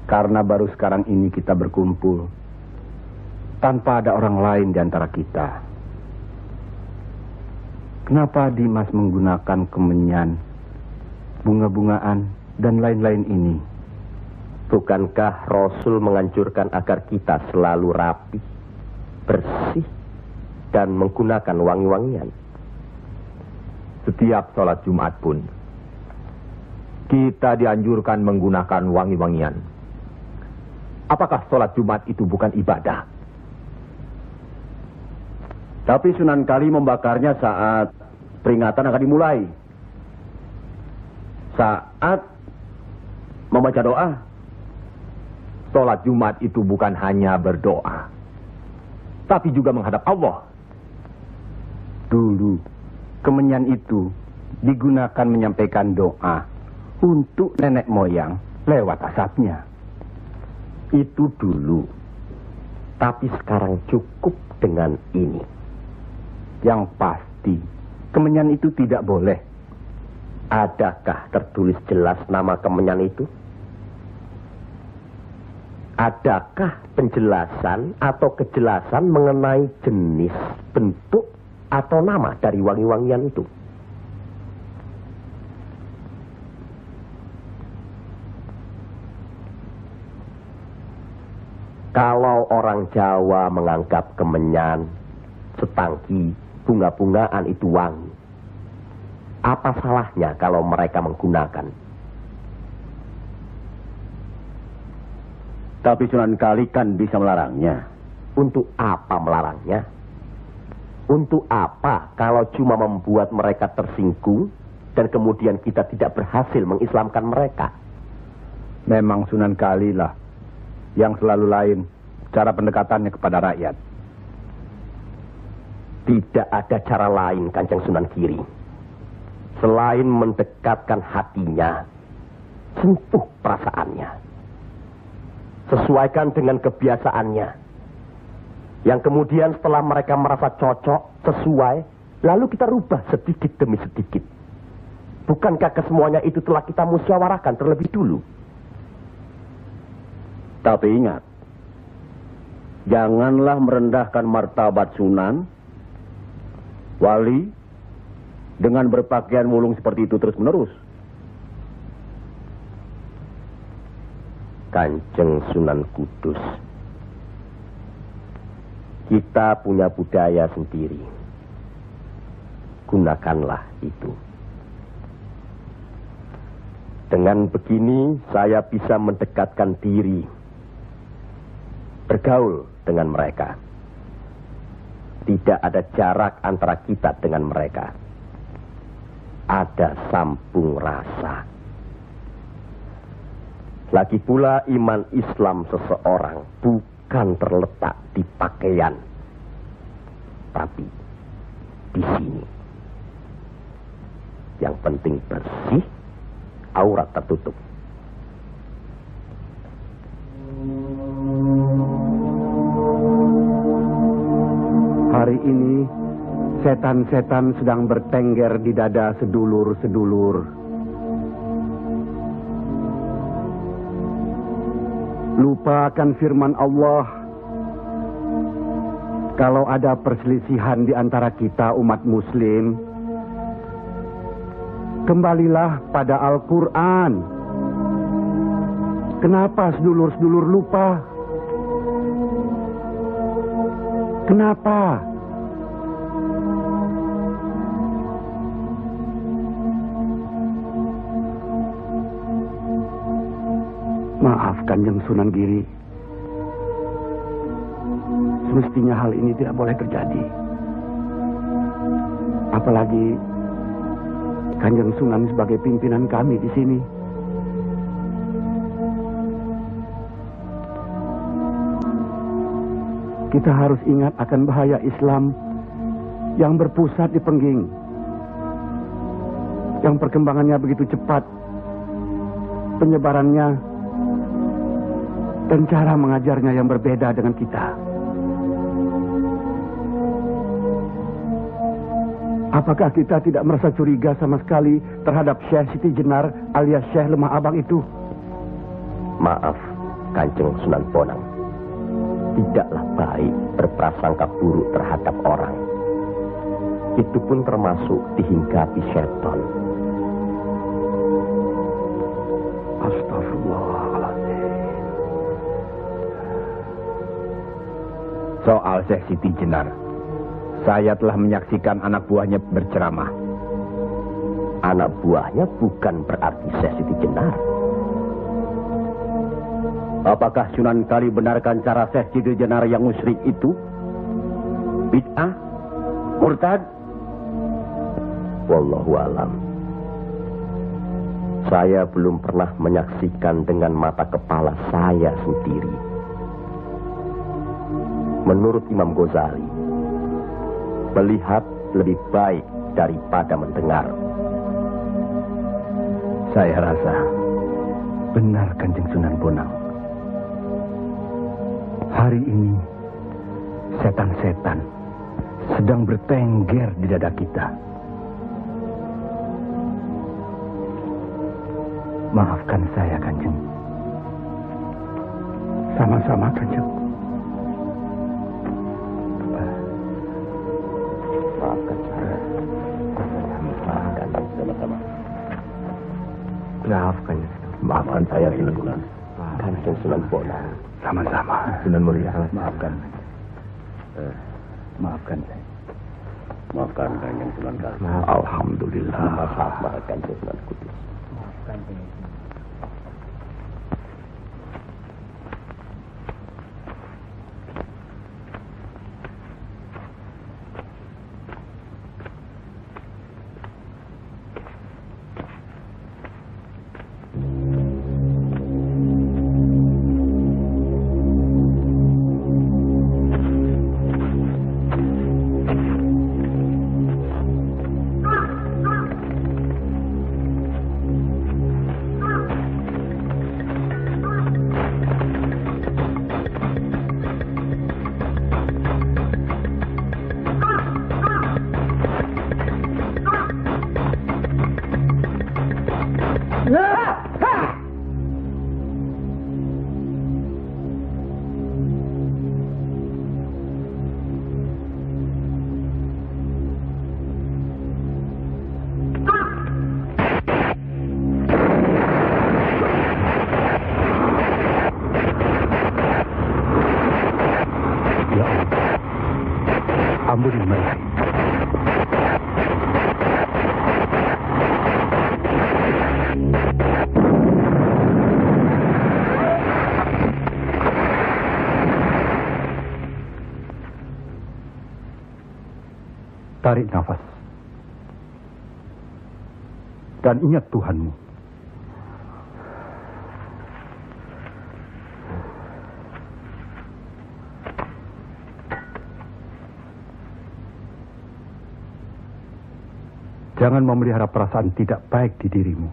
karena baru sekarang ini kita berkumpul tanpa ada orang lain di antara kita. Kenapa Dimas menggunakan kemenyan, bunga-bungaan, dan lain-lain ini? Bukankah Rasul menganjurkan agar kita selalu rapi, bersih, dan menggunakan wangi-wangian? Setiap sholat Jumat pun, kita dianjurkan menggunakan wangi-wangian. Apakah sholat Jumat itu bukan ibadah? Tapi Sunan Kali membakarnya saat peringatan akan dimulai. Saat membaca doa. Sholat Jumat itu bukan hanya berdoa, tapi juga menghadap Allah. Dulu, kemenyan itu digunakan menyampaikan doa untuk nenek moyang lewat asapnya. Itu dulu. Tapi sekarang cukup dengan ini. Yang pasti, kemenyan itu tidak boleh. Adakah tertulis jelas nama kemenyan itu? Adakah penjelasan atau kejelasan mengenai jenis, bentuk, atau nama dari wangi-wangian itu? Kalau orang Jawa menganggap kemenyan, setangki, bunga-bungaan itu wangi, apa salahnya kalau mereka menggunakan? Tapi Sunan Kali kan bisa melarangnya. Untuk apa melarangnya? Untuk apa kalau cuma membuat mereka tersinggung dan kemudian kita tidak berhasil mengislamkan mereka? Memang Sunan Kali lah yang selalu lain cara pendekatannya kepada rakyat. Tidak ada cara lain, Kanjeng Sunan Giri, selain mendekatkan hatinya, sentuh perasaannya, sesuaikan dengan kebiasaannya, yang kemudian setelah mereka merasa cocok, sesuai, lalu kita rubah sedikit demi sedikit. Bukankah kesemuanya itu telah kita musyawarahkan terlebih dulu? Tapi ingat, janganlah merendahkan martabat Sunan, wali, dengan berpakaian mulung seperti itu terus-menerus. Kanjeng Sunan Kudus, kita punya budaya sendiri. Gunakanlah itu. Dengan begini saya bisa mendekatkan diri, bergaul dengan mereka. Tidak ada jarak antara kita dengan mereka. Ada sambung rasa. Lagi pula iman Islam seseorang bukan terletak di pakaian, tapi di sini. Yang penting bersih, aurat tertutup. Hari ini setan-setan sedang bertengger di dada sedulur-sedulur. Lupakan firman Allah. Kalau ada perselisihan di antara kita umat muslim, kembalilah pada Al-Quran. Kenapa sedulur-sedulur lupa? Kenapa? Maaf Kanjeng Sunan Giri. Semestinya hal ini tidak boleh terjadi. Apalagi Kanjeng Sunan sebagai pimpinan kami di sini. Kita harus ingat akan bahaya Islam yang berpusat di Pengging, yang perkembangannya begitu cepat, penyebarannya dan cara mengajarnya yang berbeda dengan kita. Apakah kita tidak merasa curiga sama sekali terhadap Syekh Siti Jenar alias Syekh Lemah Abang itu? Maaf, Kanjeng Sunan Bonang. Tidaklah baik berprasangka buruk terhadap orang. Itu pun termasuk dihinggapi setan. Astagfirullahaladzim. Soal Syekh Siti Jenar, saya telah menyaksikan anak buahnya berceramah. Anak buahnya bukan berarti Syekh Siti Jenar. Apakah Sunan Kali benarkan cara Syekh Siti Jenar yang musyrik itu? Bid'ah? Murtad? Wallahu alam. Saya belum pernah menyaksikan dengan mata kepala saya sendiri. Menurut Imam Ghazali, melihat lebih baik daripada mendengar. Saya rasa benar Kanjeng Sunan Bonang. Hari ini setan-setan sedang bertengger di dada kita. Maafkan saya, Kanjeng. Sama-sama, Kanjeng. Maafkan saya. Maafkan sama-sama. Maafkan saya, Sunan. Kanjeng Sunan Bonang. Sama-sama. Sunan Muria. Maafkan. Maafkan saya. Maafkan Kanjeng Sunan Kali. Alhamdulillah. Maafkan Kanjeng Sunan Kudus. Maafkan saya. Ampuni mereka. Tarik nafas. Dan ingat Tuhanmu. Jangan memelihara perasaan tidak baik di dirimu.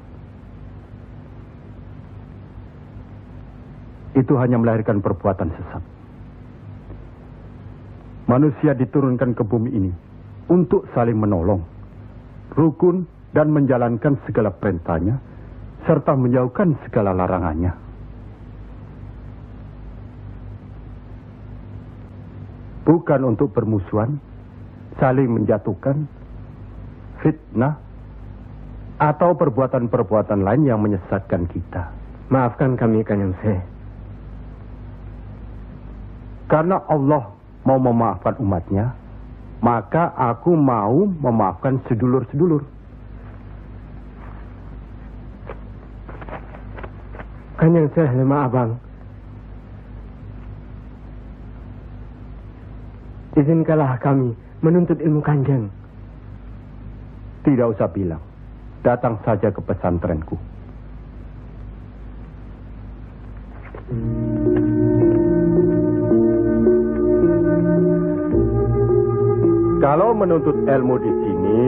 Itu hanya melahirkan perbuatan sesat. Manusia diturunkan ke bumi ini untuk saling menolong, rukun, dan menjalankan segala perintahnya, serta menjauhkan segala larangannya. Bukan untuk bermusuhan, saling menjatuhkan, fitnah, atau perbuatan-perbuatan lain yang menyesatkan kita. Maafkan kami, Kanjeng Syekh. Karena Allah mau memaafkan umatnya, maka aku mau memaafkan sedulur-sedulur. Kanjeng Syekh, lemah abang. Izinkanlah kami menuntut ilmu Kanjeng. Tidak usah bilang. Datang saja ke pesantrenku. Kalau menuntut ilmu di sini,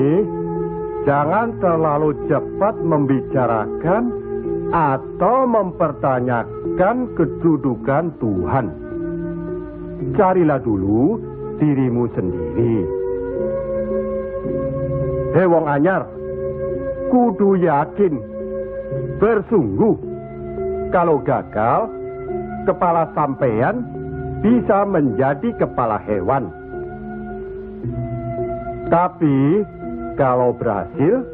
jangan terlalu cepat membicarakan atau mempertanyakan kedudukan Tuhan. Carilah dulu dirimu sendiri. Hei wong anyar, kudu yakin, bersungguh. Kalau gagal, kepala sampean bisa menjadi kepala hewan. Tapi kalau berhasil,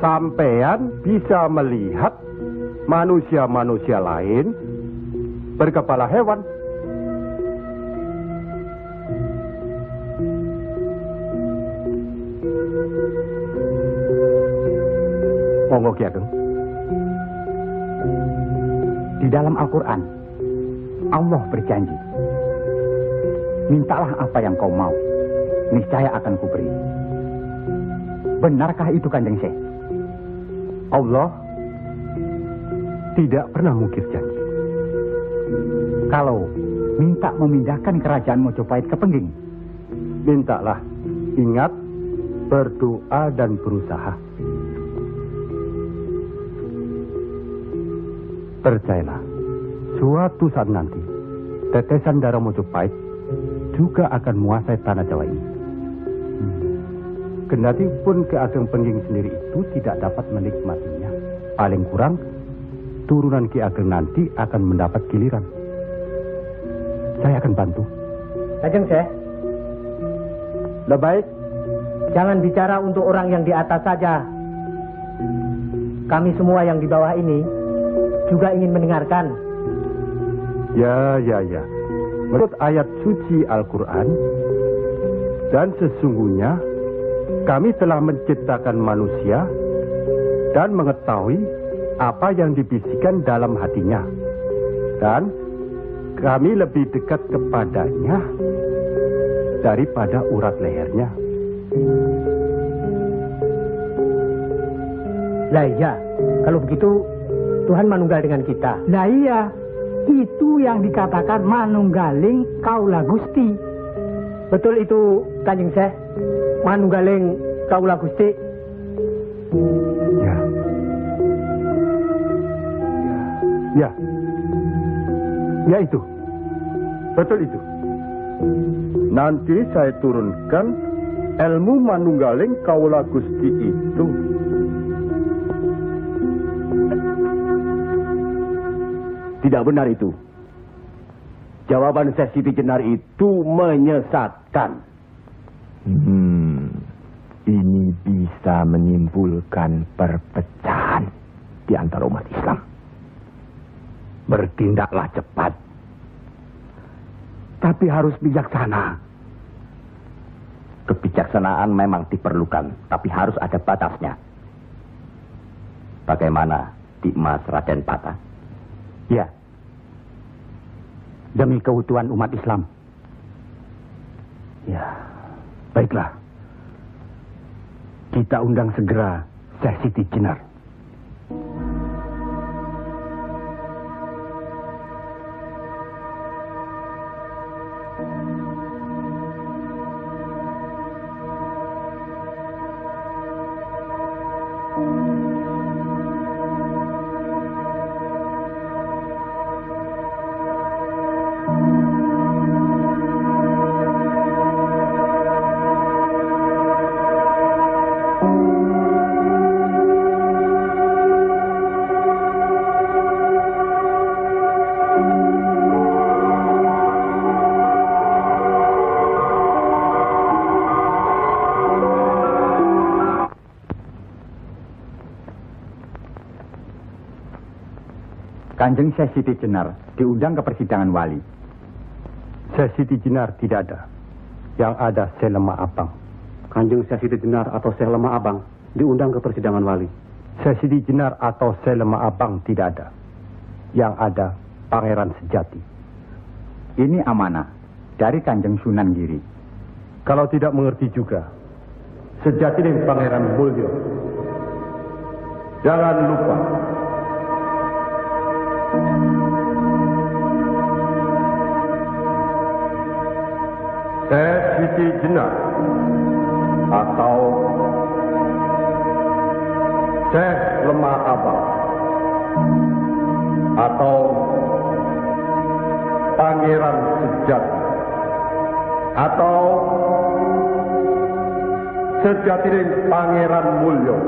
sampean bisa melihat manusia-manusia lain berkepala hewan. Monggo Ki Ageng. Di dalam Al-Quran, Allah berjanji, mintalah apa yang kau mau, niscaya akan kuberi. Benarkah itu, Kanjeng Syekh? Allah tidak pernah mungkir janji. Kalau minta memindahkan kerajaan Mojopahit ke Pengging, mintalah. Ingat, berdoa dan berusaha. Percayalah, suatu saat nanti, tetesan darah Mojopahit juga akan menguasai tanah Jawa ini. Kendati pun Ki Ageng Pengging sendiri itu tidak dapat menikmatinya, paling kurang turunan Ki Ageng nanti akan mendapat giliran. Saya akan bantu. Kanjeng Syekh, Lebih baik, jangan bicara untuk orang yang di atas saja. Kami semua yang di bawah ini juga ingin mendengarkan. ya. Menurut ayat suci Al-Quran, dan sesungguhnya kami telah menciptakan manusia dan mengetahui apa yang dibisikkan dalam hatinya. Dan kami lebih dekat kepadanya daripada urat lehernya. Lah iya, kalau begitu Tuhan manunggal dengan kita. Nah iya, itu yang dikatakan manunggaling kaula Gusti. Betul itu, Kanjeng Syekh. Manunggaling kaula Gusti. Ya itu. Betul itu. Nanti saya turunkan ilmu manunggaling kaula Gusti itu. Tidak benar itu. Jawaban Syekh Siti Jenar itu menyesatkan. Ini bisa menimbulkan perpecahan di antara umat Islam. bertindaklah cepat. Tapi harus bijaksana. Kebijaksanaan memang diperlukan, tapi harus ada batasnya. Bagaimana di Mas Raden Patah? Ya. Demi keutuhan umat Islam. Ya, baiklah. Kita undang segera Syekh Siti Jenar. Kanjeng Syekh Siti Jenar diundang ke persidangan wali. Syekh Siti Jenar tidak ada. Yang ada Syekh Lemah Abang. Kanjeng Syekh Siti Jenar atau Syekh Lemah Abang diundang ke persidangan wali. Syekh Siti Jenar atau Syekh Lemah Abang tidak ada. Yang ada Pangeran Sejati. Ini amanah dari Kanjeng Sunan Giri. Kalau tidak mengerti juga, Sejati dan Pangeran Mulyo. Jangan lupa. Syekh Siti Jenar atau Syekh Lemah Abang atau Pangeran Sejati atau Sejati dan Pangeran Mulyo.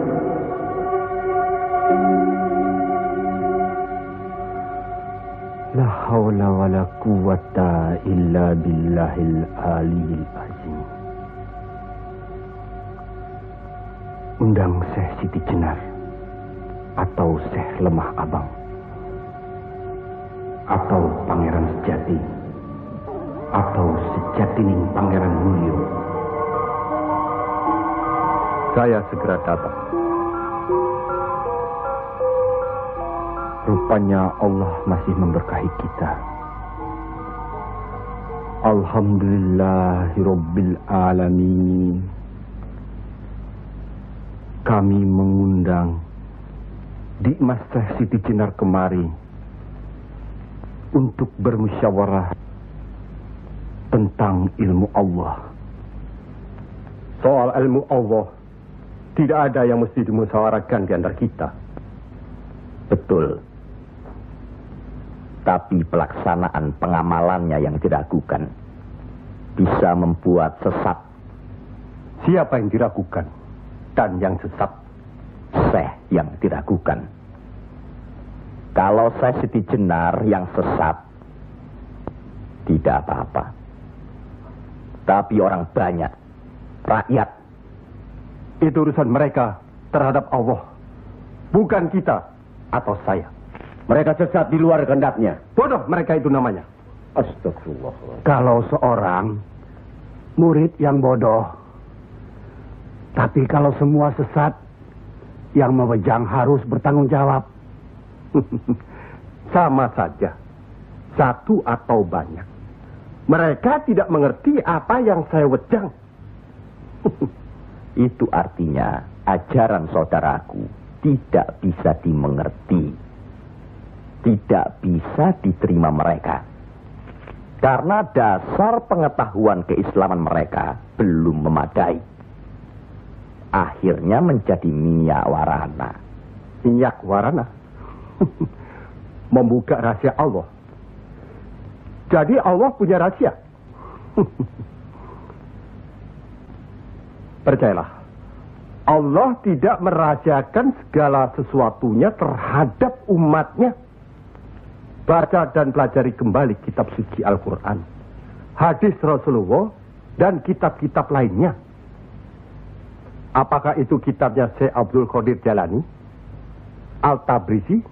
La haula wa la quwata illa billahil aliyil azim. Undang Syekh Siti Jenar atau Syekh Lemah Abang atau Pangeran Sejati atau Sejatining Pangeran Mulyo. Saya segera datang. Rupanya Allah masih memberkahi kita. Alhamdulillahirabbil alamin. Kami mengundang Dimas Teh Siti Jenar kemari untuk bermusyawarah tentang ilmu Allah. Soal ilmu Allah tidak ada yang mesti dimusyawarahkan di antara kita. Betul. Tapi pelaksanaan pengamalannya yang diragukan bisa membuat sesat. Siapa yang diragukan dan yang sesat? Syekh yang diragukan. Kalau Syekh Siti Jenar yang sesat, tidak apa-apa. Tapi orang banyak, rakyat, itu urusan mereka terhadap Allah, bukan kita atau saya. Mereka sesat di luar kehendaknya. Bodoh mereka itu namanya. Astagfirullah. Kalau seorang murid yang bodoh, tapi kalau semua sesat, yang mewegang harus bertanggung jawab. Sama saja, satu atau banyak. Mereka tidak mengerti apa yang saya wejang. Itu artinya ajaran saudaraku tidak bisa dimengerti, tidak bisa diterima mereka. Karena dasar pengetahuan keislaman mereka belum memadai. Akhirnya menjadi minyak warana. Minyak warana? Membuka rahasia Allah. Jadi Allah punya rahasia. Percayalah, Allah tidak merahasiakan segala sesuatunya terhadap umatnya. Baca dan pelajari kembali kitab suci Al-Quran, hadis Rasulullah, dan kitab-kitab lainnya. Apakah itu kitabnya Syekh Abdul Qadir Jalani, Al-Tabrisi,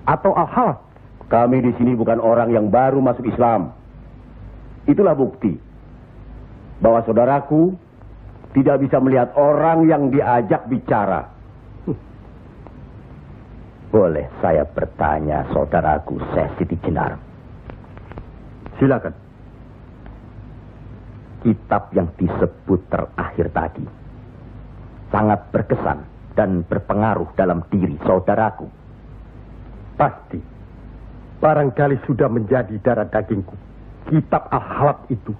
atau Al-Halas? Kami di sini bukan orang yang baru masuk Islam. Itulah bukti bahwa saudaraku tidak bisa melihat orang yang diajak bicara. Boleh saya bertanya, saudaraku Syekh Siti Jenar? Silakan. Kitab yang disebut terakhir tadi sangat berkesan dan berpengaruh dalam diri saudaraku. Pasti. Barangkali sudah menjadi darah dagingku. Kitab Al-Halab itu.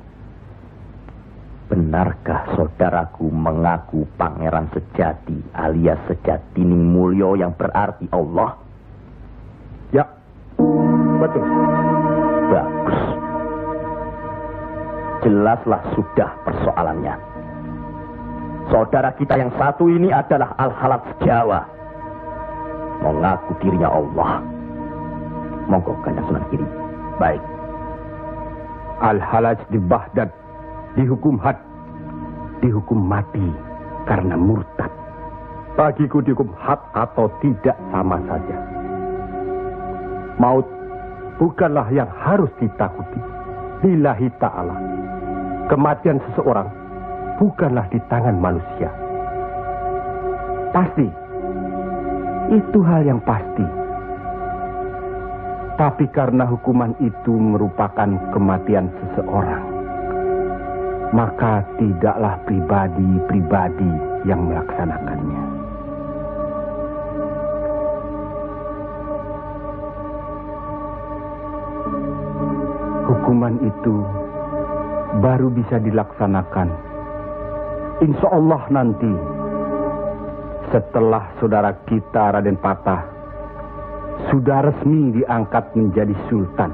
Benarkah saudaraku mengaku pangeran sejati alias Sejatining Mulyo yang berarti Allah? Ya, betul. Bagus. Jelaslah sudah persoalannya. Saudara kita yang satu ini adalah Al-Halab Jawa. Mengaku dirinya Allah. Monggo Kanjeng Sunan Giri. Baik. Al-Halaj di Baghdad dihukum had, dihukum mati karena murtad. Bagiku dihukum had atau tidak sama saja. Maut bukanlah yang harus ditakuti. Lillahi ta'ala. Kematian seseorang bukanlah di tangan manusia. Pasti. Itu hal yang pasti. Tapi karena hukuman itu merupakan kematian seseorang, maka tidaklah pribadi-pribadi yang melaksanakannya. Hukuman itu baru bisa dilaksanakan, insya Allah nanti, setelah saudara kita Raden Patah sudah resmi diangkat menjadi sultan.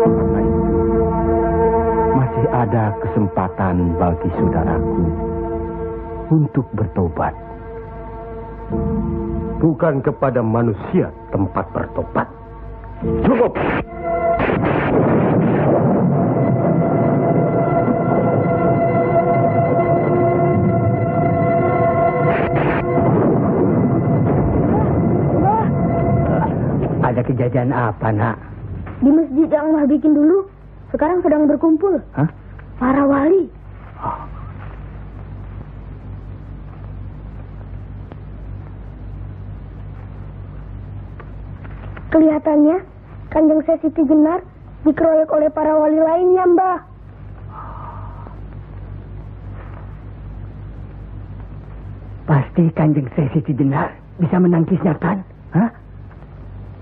Karena itu, masih ada kesempatan bagi saudaraku untuk bertobat. Bukan kepada manusia tempat bertobat. Cukup! Ada kejadian apa, Nak? Di masjid yang Allah bikin dulu, sekarang sedang berkumpul. Hah? Para wali. Oh. Kelihatannya Kanjeng Sesiti Jenar dikeroyok oleh para wali lainnya, Mbah. Pasti Kanjeng Sesiti Jenar bisa menangkisnya, kan? Hah?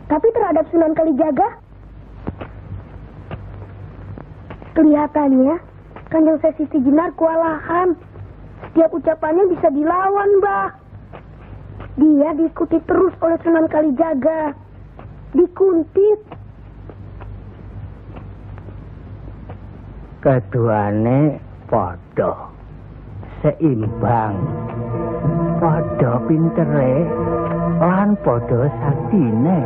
Tapi terhadap Sunan Kalijaga, kelihatannya Kanjeng Sesiti Jenar kewalahan. Setiap ucapannya bisa dilawan, Mbah. Dia diikuti terus oleh Sunan Kalijaga. Dikuntit. Keduane padha seimbang, padha pintere lan padha saktine.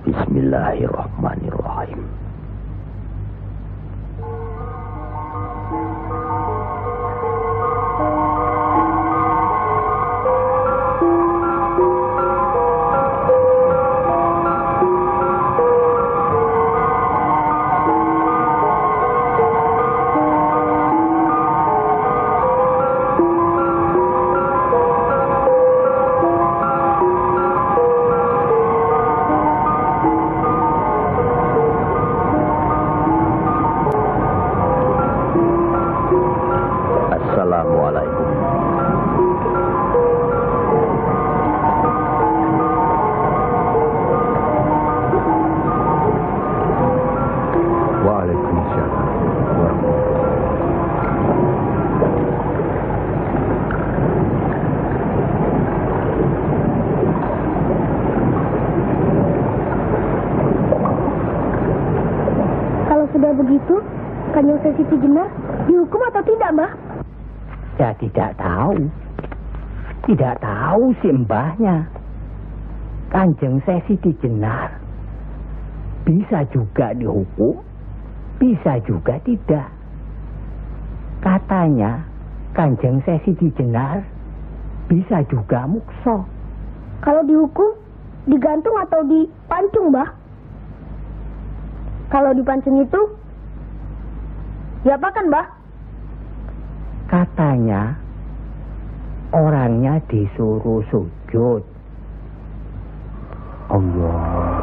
Bismillahirrahmanirrahim. sudah begitu, Kanjeng Siti Jenar dihukum atau tidak, Mbah? Ya tidak tahu. Tidak tahu si mbahnya. Kanjeng Siti Jenar bisa juga dihukum, bisa juga tidak. Katanya Kanjeng Siti Jenar bisa juga mukso. Kalau dihukum, digantung atau dipancung, Mbah? Kalau dipancung itu, diapakan, Mbah? Katanya orangnya disuruh sujud. Allah.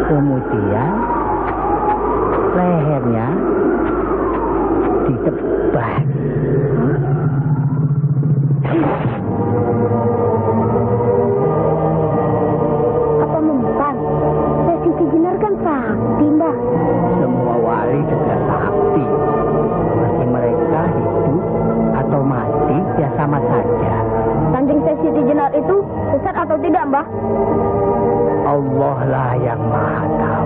Kemudian lehernya ditebas. Apa mempan? Siti Jenar kan sakti, Mbah. Semua wali juga sakti. Bagi mereka hidup atau mati ya sama saja. Kanjeng Siti Jenar itu sesat atau tidak, Mbah? Allah lah yang Maha Tahu.